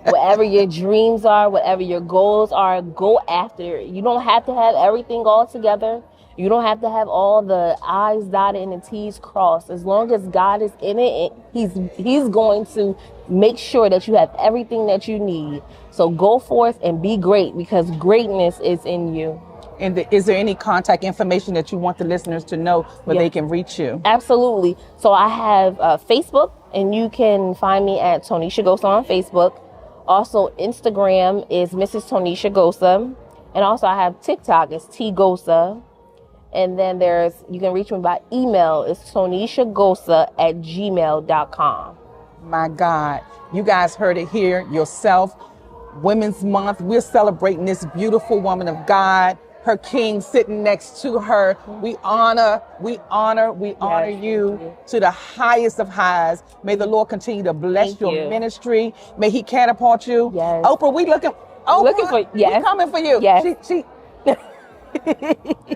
Whatever your dreams are, whatever your goals are, go after it. You don't have to have everything all together. You don't have to have all the I's dotted and the T's crossed. As long as God is in it, He's going to make sure that you have everything that you need. So go forth and be great, because greatness is in you. And is there any contact information that you want the listeners to know where they can reach you? Absolutely. So I have Facebook, and you can find me at Tonisha Gosa on Facebook. Also, Instagram is Mrs. Tonisha Gosa. And also I have TikTok, it's T Gosa. And then you can reach me by email, it's tonishagosa@gmail.com. My God, you guys heard it here yourself. Women's Month, we're celebrating this beautiful woman of God, her king sitting next to her. We honor you to the highest of highs. May the Lord continue to bless your ministry. May He catapult you. Yes. Oprah, we looking for, we coming for you. Yes. She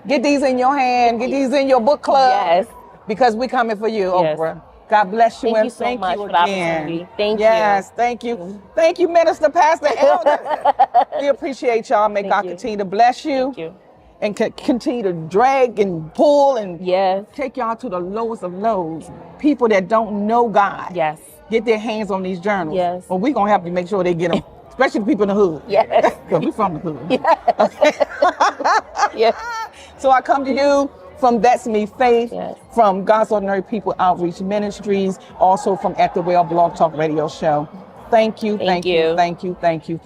get these in your hand, get these in your book club. Yes. Because we coming for you, Yes. Oprah. God bless you. Thank and you so thank much you for the again. opportunity. Thank you. Yes, thank you. Thank you, Minister Pastor Elder. We appreciate y'all. May God continue to bless you. Thank you. And continue to drag and pull and take y'all to the lowest of lows. People that don't know God. Yes. Get their hands on these journals. Yes. Well, we're going to help you make sure they get them. Especially the people in the hood. Yes. Because we from the hood. Yes. So I come to you from That's Me Faith, from God's Ordinary People Outreach Ministries, also from At the Well Blog Talk Radio Show. Thank you, thank you. Thank you. Thank you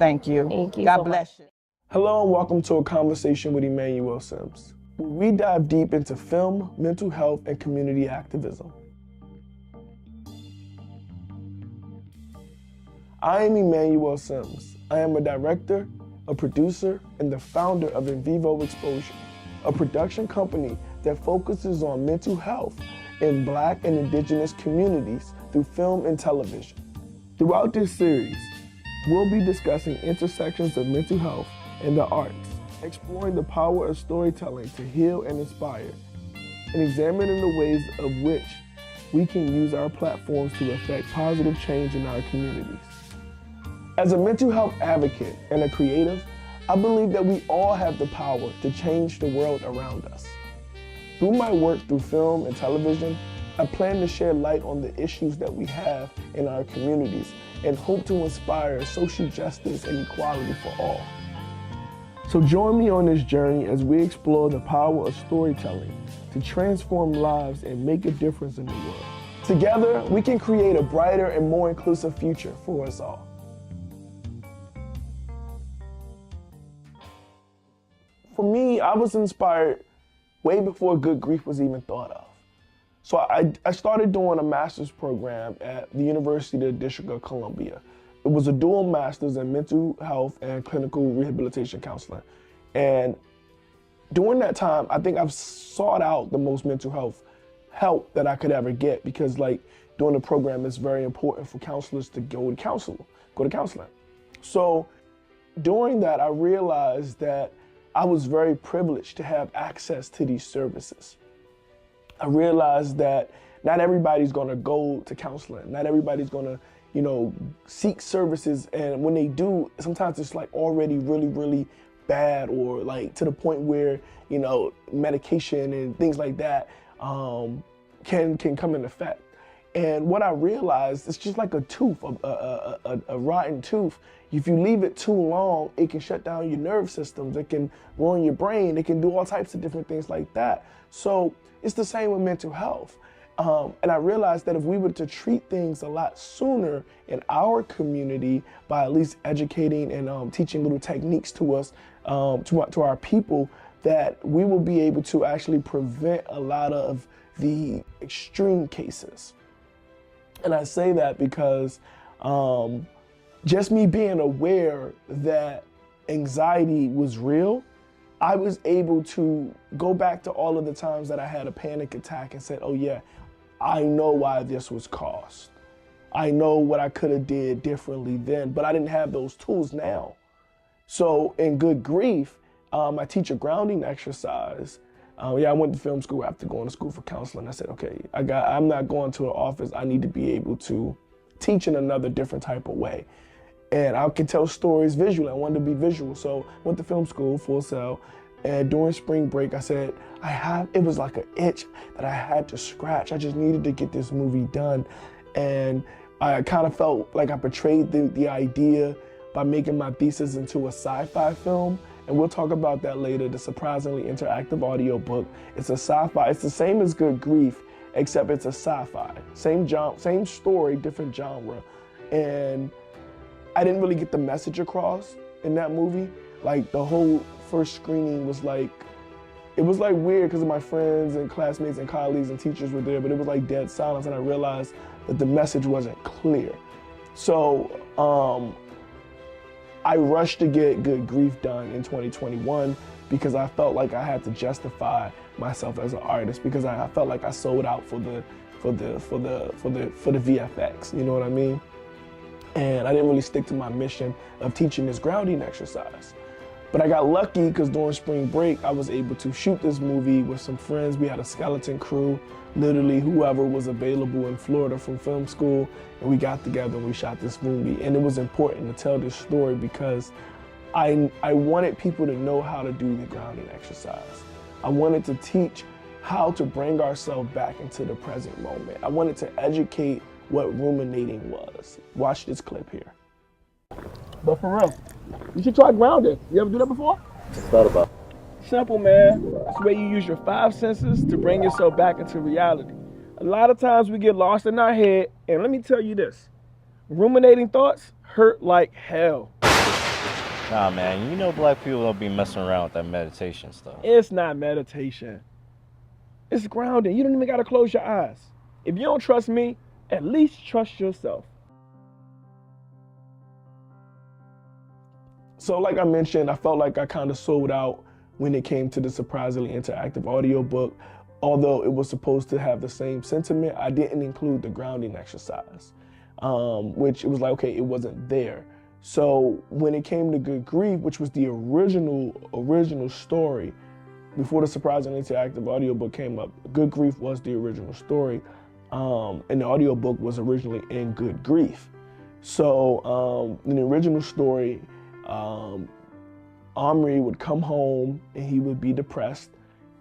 God so bless you. Hello and welcome to A Conversation with Emmanuel Simms, where we dive deep into film, mental health, and community activism. I am Emmanuel Simms. I am a director, a producer, and the founder of In Vivo Exposure, a production company that focuses on mental health in Black and Indigenous communities through film and television. Throughout this series, we'll be discussing intersections of mental health and the arts, exploring the power of storytelling to heal and inspire, and examining the ways of which we can use our platforms to affect positive change in our communities. As a mental health advocate and a creative, I believe that we all have the power to change the world around us. Through my work through film and television, I plan to shed light on the issues that we have in our communities and hope to inspire social justice and equality for all. So join me on this journey as we explore the power of storytelling to transform lives and make a difference in the world. Together, we can create a brighter and more inclusive future for us all. For me, I was inspired way before Good Grief was even thought of. So I started doing a master's program at the University of the District of Columbia. It was a dual master's in mental health and clinical rehabilitation counseling. And during that time, I think I've sought out the most mental health help that I could ever get, because during the program, it's very important for counselors to go to counseling. So during that, I realized that I was very privileged to have access to these services. I realized that not everybody's gonna go to counseling. Not everybody's gonna, seek services. And when they do, sometimes it's already really, really bad, or to the point where, medication and things like that can come into effect. And what I realized, it's just like a tooth, a rotten tooth. If you leave it too long, it can shut down your nerve systems. It can ruin your brain. It can do all types of different things like that. So it's the same with mental health. And I realized that if we were to treat things a lot sooner in our community by at least educating and teaching little techniques to us, to our people, that we will be able to actually prevent a lot of the extreme cases. And I say that because just me being aware that anxiety was real, I was able to go back to all of the times that I had a panic attack and said, oh yeah, I know why this was caused. I know what I could have did differently then, but I didn't have those tools now. So in Good Grief, I teach a grounding exercise. I went to film school after going to school for counseling. I said, okay, I'm not going to an office. I need to be able to teach in another different type of way. And I can tell stories visually. I wanted to be visual. So went to film school, Full Sail. And during spring break, I said, it was like an itch that I had to scratch. I just needed to get this movie done. And I kind of felt like I portrayed the idea by making my thesis into a sci-fi film. And we'll talk about that later, the surprisingly interactive audiobook. It's a sci-fi, it's the same as Good Grief, except it's a sci-fi. Same story, different genre. And I didn't really get the message across in that movie. Like the whole first screening was like, it was like weird because my friends and classmates and colleagues and teachers were there, but it was like dead silence, and I realized that the message wasn't clear. So I rushed to get Good Grief done in 2021 because I felt like I had to justify myself as an artist, because I felt like I sold out for the VFX, you know what I mean? And I didn't really stick to my mission of teaching this grounding exercise. But I got lucky because during spring break, I was able to shoot this movie with some friends. We had a skeleton crew, literally whoever was available in Florida from film school, and we got together and we shot this movie. And it was important to tell this story because I wanted people to know how to do the grounding exercise. I wanted to teach how to bring ourselves back into the present moment. I wanted to educate what ruminating was. Watch this clip here. But for real, you should try grounding. You ever do that before? Thought about. Simple, man. It's where you use your 5 senses to bring yourself back into reality. A lot of times we get lost in our head, and let me tell you this, ruminating thoughts hurt like hell. Nah, man, you know black people don't be messing around with that meditation stuff. It's not meditation. It's grounding. You don't even gotta close your eyes. If you don't trust me, at least trust yourself. So like I mentioned, I felt like I kind of sold out when it came to the surprisingly interactive audiobook. Although it was supposed to have the same sentiment, I didn't include the grounding exercise, which it was like, okay, it wasn't there. So when it came to Good Grief, which was the original story, before the surprisingly interactive audiobook came up, Good Grief was the original story, and the audiobook was originally in Good Grief. So in the original story, Omri would come home and he would be depressed,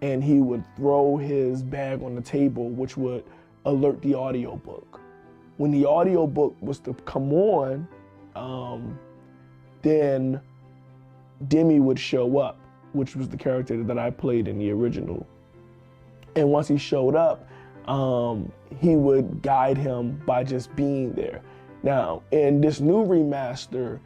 and he would throw his bag on the table, which would alert the audiobook. When the audiobook was to come on, then Demi would show up, which was the character that I played in the original. And once he showed up, he would guide him by just being there. Now, in this new remaster,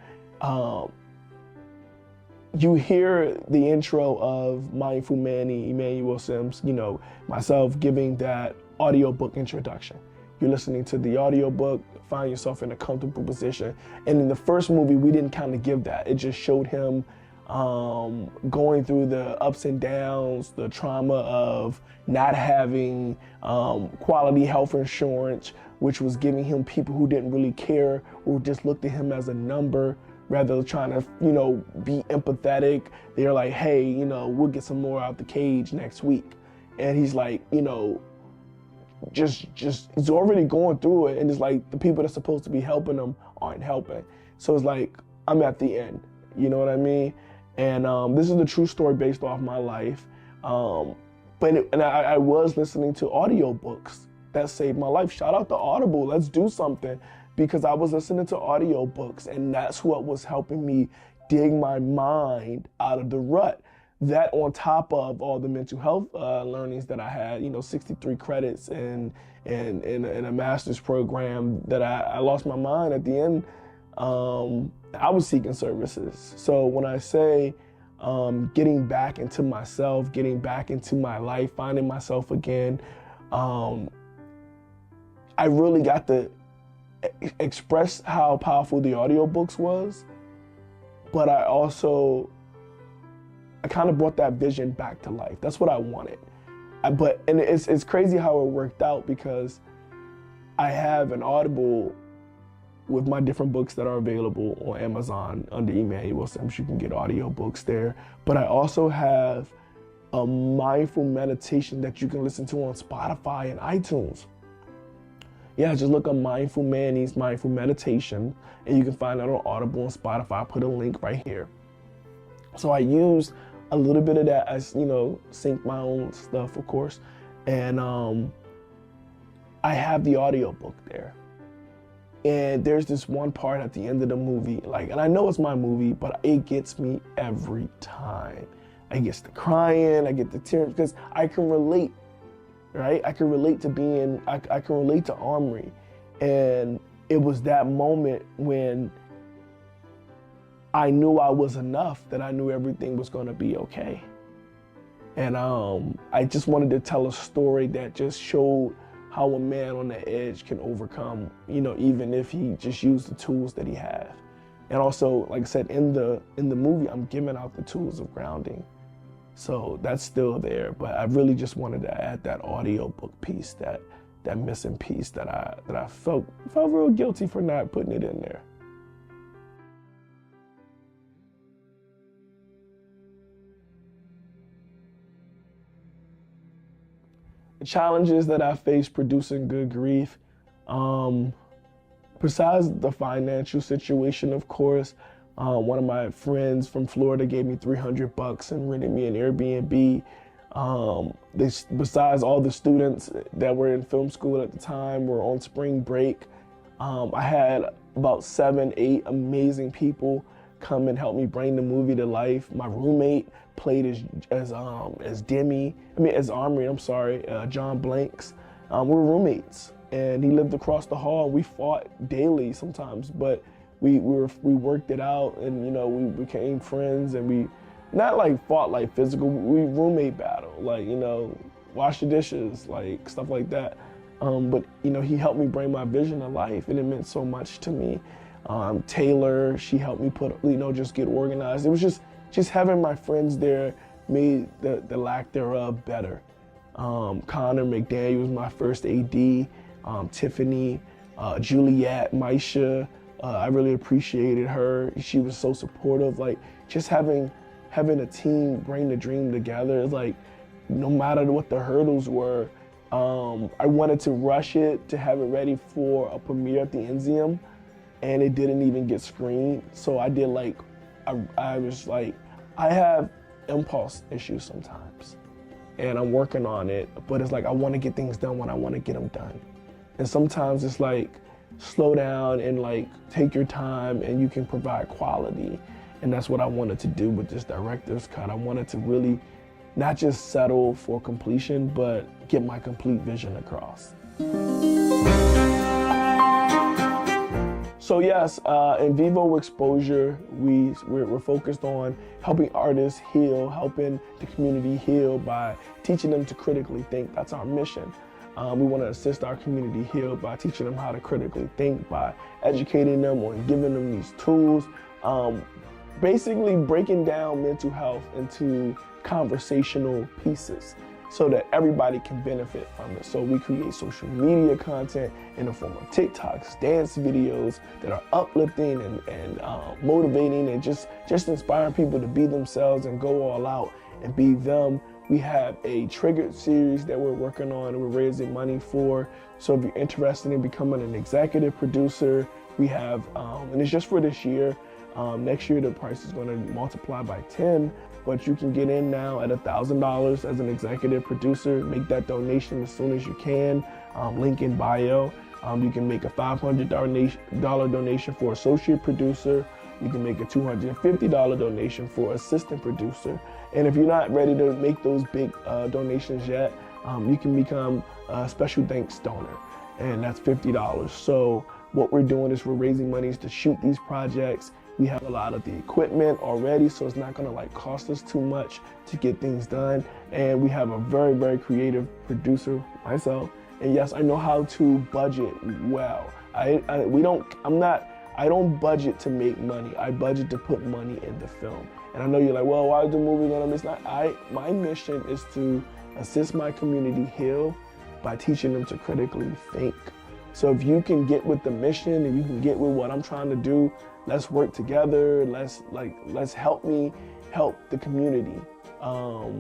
you hear the intro of Mindful Manny, Emmanuel Simms, you know, myself giving that audiobook introduction. You're listening to the audiobook, find yourself in a comfortable position. And in the first movie, we didn't kind of give that. It just showed him going through the ups and downs, the trauma of not having quality health insurance, which was giving him people who didn't really care or just looked at him as a number, rather than trying to, you know, be empathetic. They're like, hey, you know, we'll get some more out the cage next week. And he's like, you know, just he's already going through it, and it's like the people that's supposed to be helping him aren't helping. So it's like, I'm at the end, you know what I mean? And this is the true story based off my life. I was listening to audiobooks that saved my life. Shout out to Audible, let's do something. Because I was listening to audiobooks, and that's what was helping me dig my mind out of the rut. That on top of all the mental health learnings that I had, you know, 63 credits in a master's program, that I lost my mind at the end. I was seeking services. So when I say getting back into myself, getting back into my life, finding myself again, I really got to express how powerful the audiobooks was, but I kind of brought that vision back to life. That's what I wanted. And it's crazy how it worked out, because I have an Audible with my different books that are available on Amazon under Emmanuel Simms. You can get audio books there. But I also have a mindful meditation that you can listen to on Spotify and iTunes. Yeah, just look up Mindful Manny's Mindful Meditation, and you can find that on Audible and Spotify. I'll put a link right here. So I use a little bit of that as, you know, sync my own stuff, of course. And I have the audio book there. And there's this one part at the end of the movie, like, and I know it's my movie, but it gets me every time. I get to crying, I get the tears, because I can relate, right? I can relate to being, I can relate to Omri. And it was that moment when I knew I was enough, that I knew everything was gonna be okay. And I just wanted to tell a story that just showed how a man on the edge can overcome, you know, even if he just used the tools that he has. And also, like I said, in the movie, I'm giving out the tools of grounding. So that's still there, but I really just wanted to add that audio book piece, that missing piece that I felt real guilty for not putting it in there. The challenges that I face producing Good Grief, besides the financial situation, of course, one of my friends from Florida gave me $300 and rented me an Airbnb. Besides all the students that were in film school at the time were on spring break, I had about 7, 8 amazing people come and help me bring the movie to life. My roommate played as Omri, I'm sorry, John Blanks. We're roommates, and he lived across the hall. We fought daily sometimes, but we worked it out, and, you know, we became friends, and we not like fought like physical, we roommate battle, like, you know, wash the dishes, like stuff like that. But, you know, he helped me bring my vision to life, and it meant so much to me. Taylor, she helped me just get organized. It was just having my friends there made the lack thereof better. Connor McDaniel was my first AD, Tiffany, Juliet, Maisha, I really appreciated her. She was so supportive. Like, just having a team bring the dream together, it's like, no matter what the hurdles were, I wanted to rush it to have it ready for a premiere at the Enzium, and it didn't even get screened. So I did I was like, I have impulse issues sometimes, and I'm working on it, but it's like I want to get things done when I want to get them done. And sometimes it's like, slow down and like take your time, and you can provide quality. And that's what I wanted to do with this director's cut. I wanted to really not just settle for completion, but get my complete vision across. So yes, in Vivo Exposure, we're focused on helping artists heal, helping the community heal by teaching them to critically think. That's our mission. We want to assist our community heal by teaching them how to critically think, by educating them on giving them these tools, basically breaking down mental health into conversational pieces so that everybody can benefit from it. So we create social media content in the form of TikToks, dance videos that are uplifting and motivating, and just inspiring people to be themselves and go all out and be them. We have a Triggered series that we're working on and we're raising money for. So if you're interested in becoming an executive producer, we have, and it's just for this year. Next year, the price is going to multiply by 10, but you can get in now at $1,000 as an executive producer. Make that donation as soon as you can. Link in bio. You can make a $500 donation for associate producer. You can make a $250 donation for assistant producer. And if you're not ready to make those big donations yet, you can become a special thanks donor, and that's $50. So what we're doing is we're raising monies to shoot these projects. We have a lot of the equipment already, so it's not gonna cost us too much to get things done. And we have a very, very creative producer, myself. And yes, I know how to budget well. I don't budget to make money. I budget to put money in the film. And I know you're like, well, why is the movie gonna miss? My mission is to assist my community heal by teaching them to critically think. So if you can get with the mission and you can get with what I'm trying to do, let's work together. Let's help me help the community. I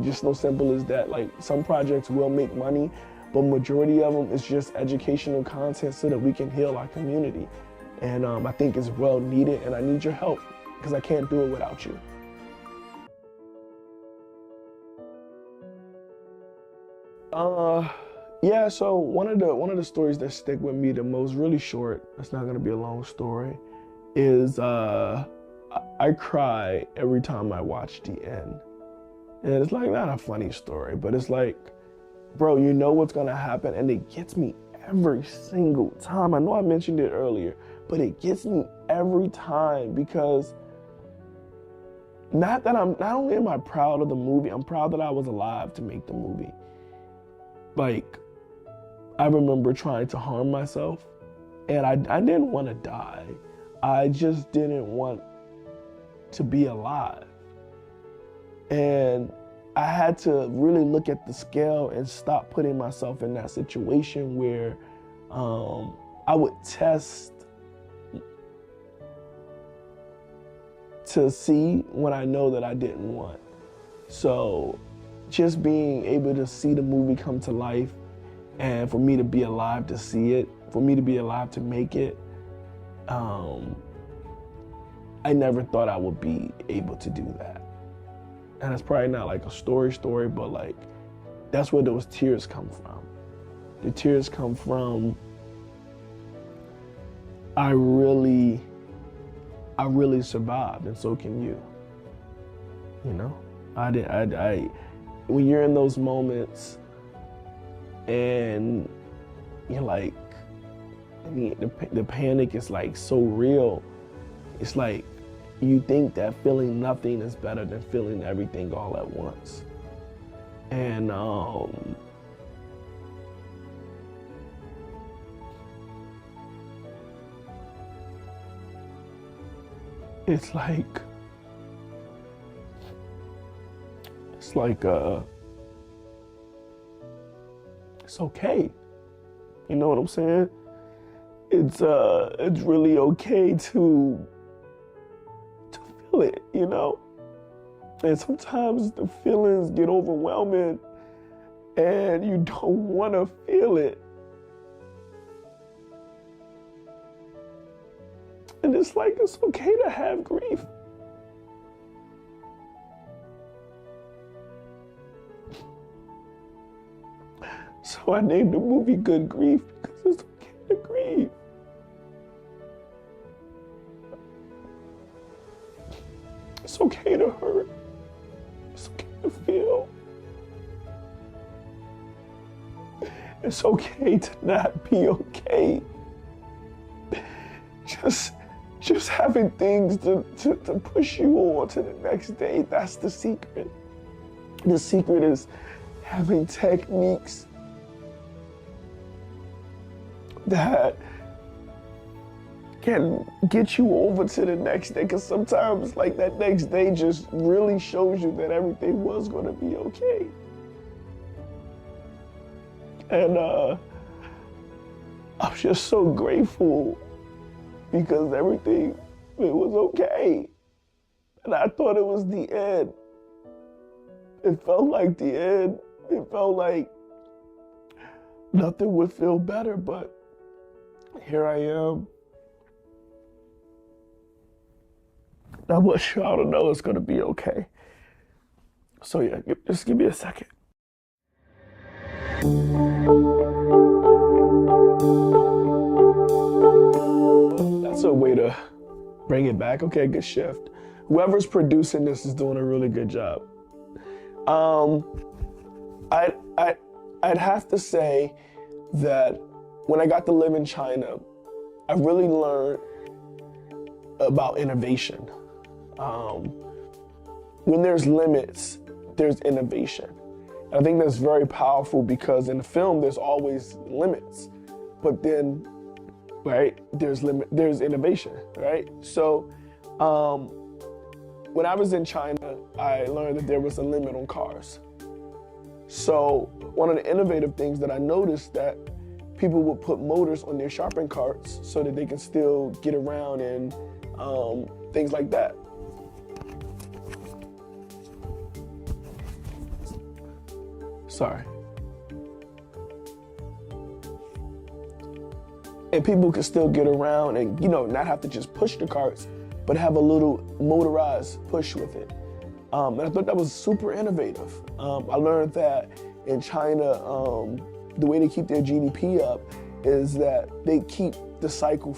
just know simple as that. Like, some projects will make money, but majority of them is just educational content so that we can heal our community. And I think it's well needed, and I need your help because I can't do it without you. Yeah, so one of the stories that stick with me the most, really short, it's not gonna be a long story, is I cry every time I watch the end. And it's like not a funny story, but it's like, bro, you know what's gonna happen, and it gets me every single time. I know I mentioned it earlier, but it gets me every time because not only am I proud of the movie, I'm proud that I was alive to make the movie. Like, I remember trying to harm myself, and I didn't want to die. I just didn't want to be alive. And I had to really look at the scale and stop putting myself in that situation where I would test to see when I know that I didn't want. So just being able to see the movie come to life, and for me to be alive to see it, for me to be alive to make it, I never thought I would be able to do that. And it's probably not like a story, but like, that's where those tears come from. The tears come from, I really survived, and so can you. You know, when you're in those moments and you're like, I mean, the panic is like so real. It's like you think that feeling nothing is better than feeling everything all at once. And it's okay. You know what I'm saying? It's really okay to feel it, you know? And sometimes the feelings get overwhelming and you don't want to feel it. And it's like, it's okay to have grief. So I named the movie Good Grief because it's okay to grieve. It's okay to hurt. It's okay to feel. It's okay to not be okay. Just having things to push you on to the next day, that's the secret. The secret is having techniques that can get you over to the next day, because sometimes like that next day just really shows you that everything was going to be okay. And I'm just so grateful because everything, it was okay. And I thought it was the end. It felt like the end. It felt like nothing would feel better, but here I am. I want y'all to know it's gonna be okay. So yeah, just give me a second. That's a way to bring it back. Okay, good shift. Whoever's producing this is doing a really good job. I'd have to say that when I got to live in China, I really learned about innovation. When there's limits, there's innovation. And I think that's very powerful because in the film, there's always limits, but then, right, there's innovation, right? So when I was in China, I learned that there was a limit on cars. So one of the innovative things that I noticed that people would put motors on their shopping carts so that they can still get around and things like that. Sorry. And people can still get around and, you know, not have to just push the carts, but have a little motorized push with it. And I thought that was super innovative. I learned that in China, the way they keep their GDP up is that they keep the cycle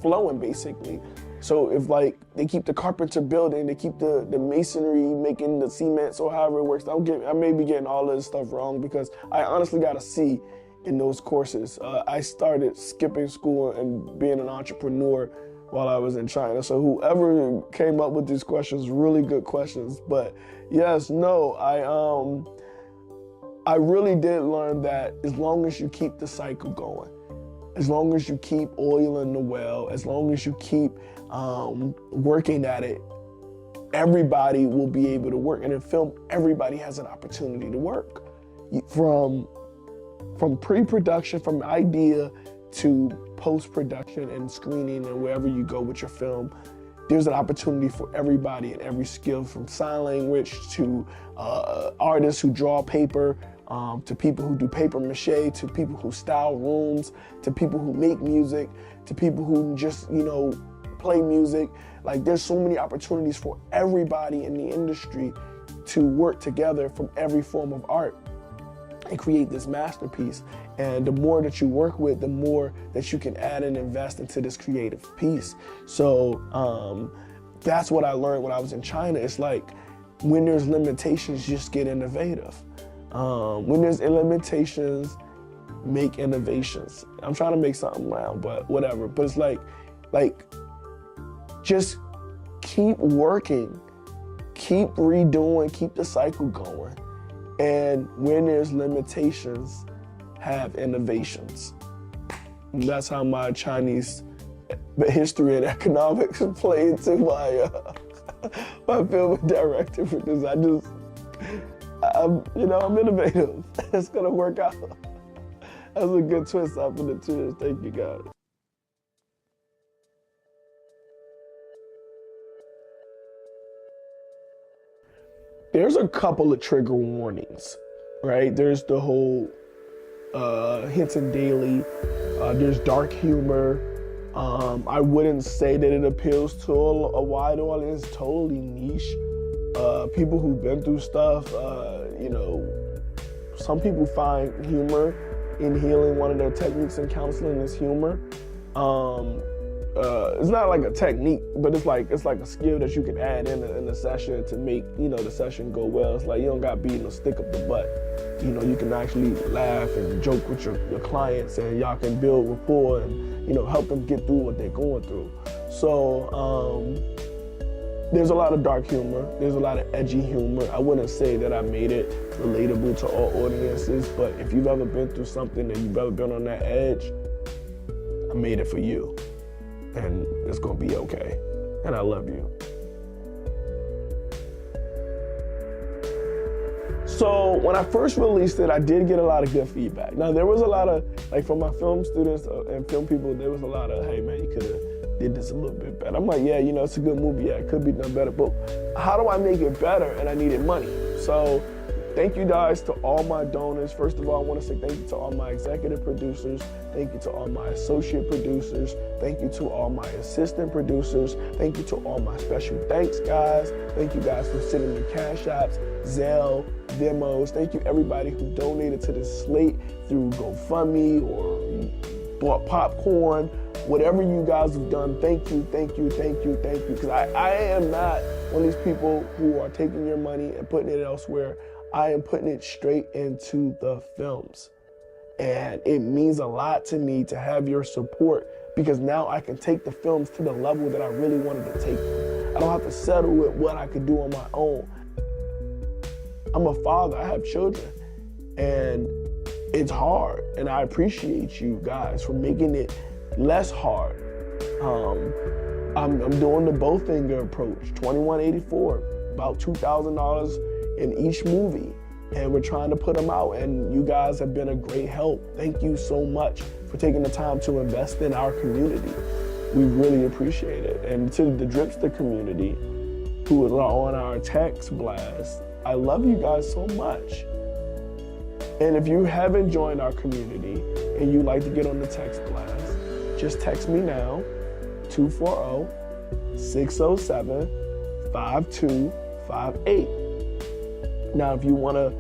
flowing, basically. So if like they keep the carpenter building, they keep the masonry making the cements or however it works. I may be getting all this stuff wrong because I honestly got a C in those courses. I started skipping school and being an entrepreneur while I was in China. So whoever came up with these questions, really good questions. But yes, no, I really did learn that as long as you keep the cycle going, as long as you keep oiling the well, as long as you keep working at it, everybody will be able to work. And in film, everybody has an opportunity to work. From pre-production, from idea to post-production and screening and wherever you go with your film, there's an opportunity for everybody in every skill, from sign language to artists who draw paper, to people who do paper mache, to people who style rooms, to people who make music, to people who just, you know, play music. Like, there's so many opportunities for everybody in the industry to work together from every form of art and create this masterpiece. And the more that you work with, the more that you can add and invest into this creative piece. So that's what I learned when I was in China. It's like, when there's limitations, just get innovative. When there's limitations, make innovations. I'm trying to make something round, but whatever. But it's like just keep working, keep redoing, keep the cycle going. And when there's limitations, have innovations. And that's how my Chinese history and economics play into my film and directing, because I'm innovative. It's gonna work out. That's a good twist up in the twist. Thank you, guys. There's a couple of trigger warnings, right? There's the whole Hinton Daily. There's dark humor. I wouldn't say that it appeals to a wide audience. Totally niche. People who've been through stuff. Some people find humor in healing. One of their techniques in counseling is humor. It's not like a technique, but it's like a skill that you can add in a session to make the session go well. It's like you don't got beating a stick up the butt. You can actually laugh and joke with your clients, and y'all can build rapport and help them get through what they're going through. So there's a lot of dark humor. There's a lot of edgy humor. I wouldn't say that I made it relatable to all audiences, but if you've ever been through something and you've ever been on that edge, I made it for you. And it's gonna be okay. And I love you. So when I first released it, I did get a lot of good feedback. Now there was a lot of, from my film students and film people, there was a lot of, hey man, you could've did this a little bit better. I'm like, yeah, it's a good movie, yeah, it could be done better, but how do I make it better? And I needed money. So thank you guys to all my donors. First of all, I want to say thank you to all my executive producers. Thank you to all my associate producers. Thank you to all my assistant producers. Thank you to all my special thanks guys. Thank you guys for sending your cash apps, Zelle, Venmos. Thank you everybody who donated to this slate through GoFundMe or bought popcorn. Whatever you guys have done, thank you, thank you, thank you, thank you. Because I am not one of these people who are taking your money and putting it elsewhere. I am putting it straight into the films. And it means a lot to me to have your support, because now I can take the films to the level that I really wanted to take them. I don't have to settle with what I could do on my own. I'm a father, I have children, and it's hard. And I appreciate you guys for making it less hard. I'm doing the Bowfinger approach, $21.84, about $2,000 in each movie. and we're trying to put them out, and you guys have been a great help. Thank you so much for taking the time to invest in our community. We really appreciate it. And to the Dripster community who are on our text blast, I love you guys so much. And if you haven't joined our community and you'd like to get on the text blast, just text me now, 240-607-5258. Now, if you want to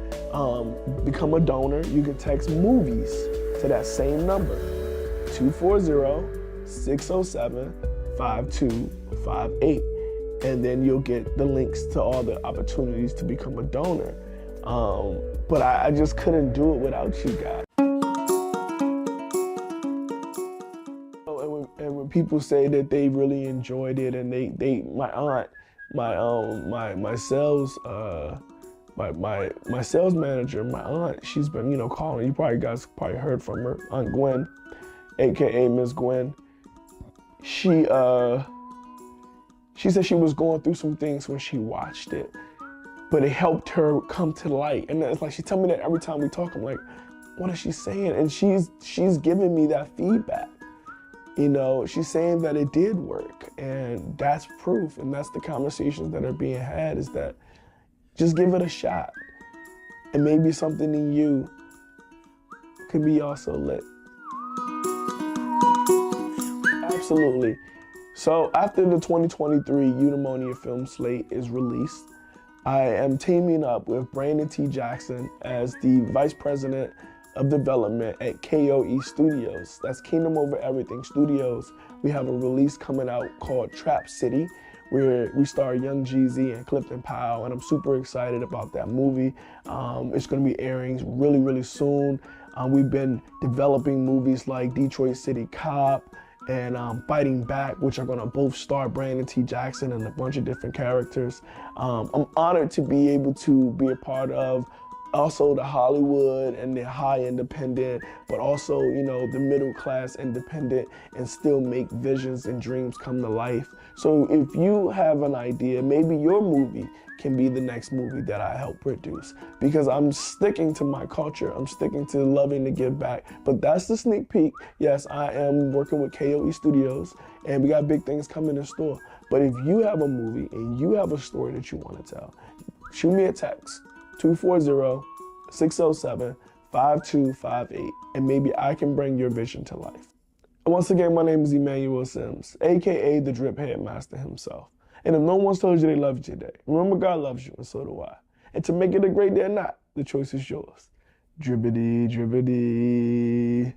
become a donor, you can text movies to that same number, 240-607-5258. And then you'll get the links to all the opportunities to become a donor. But I just couldn't do it without you guys. And when people say that they really enjoyed it, and my aunt, my sales manager, my aunt, she's been calling. You guys probably heard from her, Aunt Gwen, aka Miss Gwen. She said she was going through some things when she watched it, but it helped her come to light. And it's like she tell me that every time we talk. I'm like, what is she saying? And she's giving me that feedback. She's saying that it did work, and that's proof. And that's the conversations that are being had, is that just give it a shot, and maybe something in you could be also lit. Absolutely. So after the 2023 Eudaimonia film slate is released, I am teaming up with Brandon T. Jackson as the Vice President of Development at KOE Studios. That's Kingdom Over Everything Studios. We have a release coming out called Trap City, where we star Young Jeezy and Clifton Powell, and I'm super excited about that movie. It's gonna be airing really, really soon. We've been developing movies like Detroit City Cop and Fighting Back, which are gonna both star Brandon T. Jackson and a bunch of different characters. I'm honored to be able to be a part of also the Hollywood and the high independent, but also, the middle class independent, and still make visions and dreams come to life. So if you have an idea, maybe your movie can be the next movie that I help produce, because I'm sticking to my culture. I'm sticking to loving to give back. But that's the sneak peek. Yes, I am working with KOE Studios, and we got big things coming in store. But if you have a movie and you have a story that you want to tell, shoot me a text, 240-607-5258, and maybe I can bring your vision to life. And once again, my name is Emmanuel Simms, aka the Drip Headmaster himself. And if no one's told you they loved you today, remember God loves you, and so do I. And to make it a great day or not, the choice is yours. Dribbity, dribbity.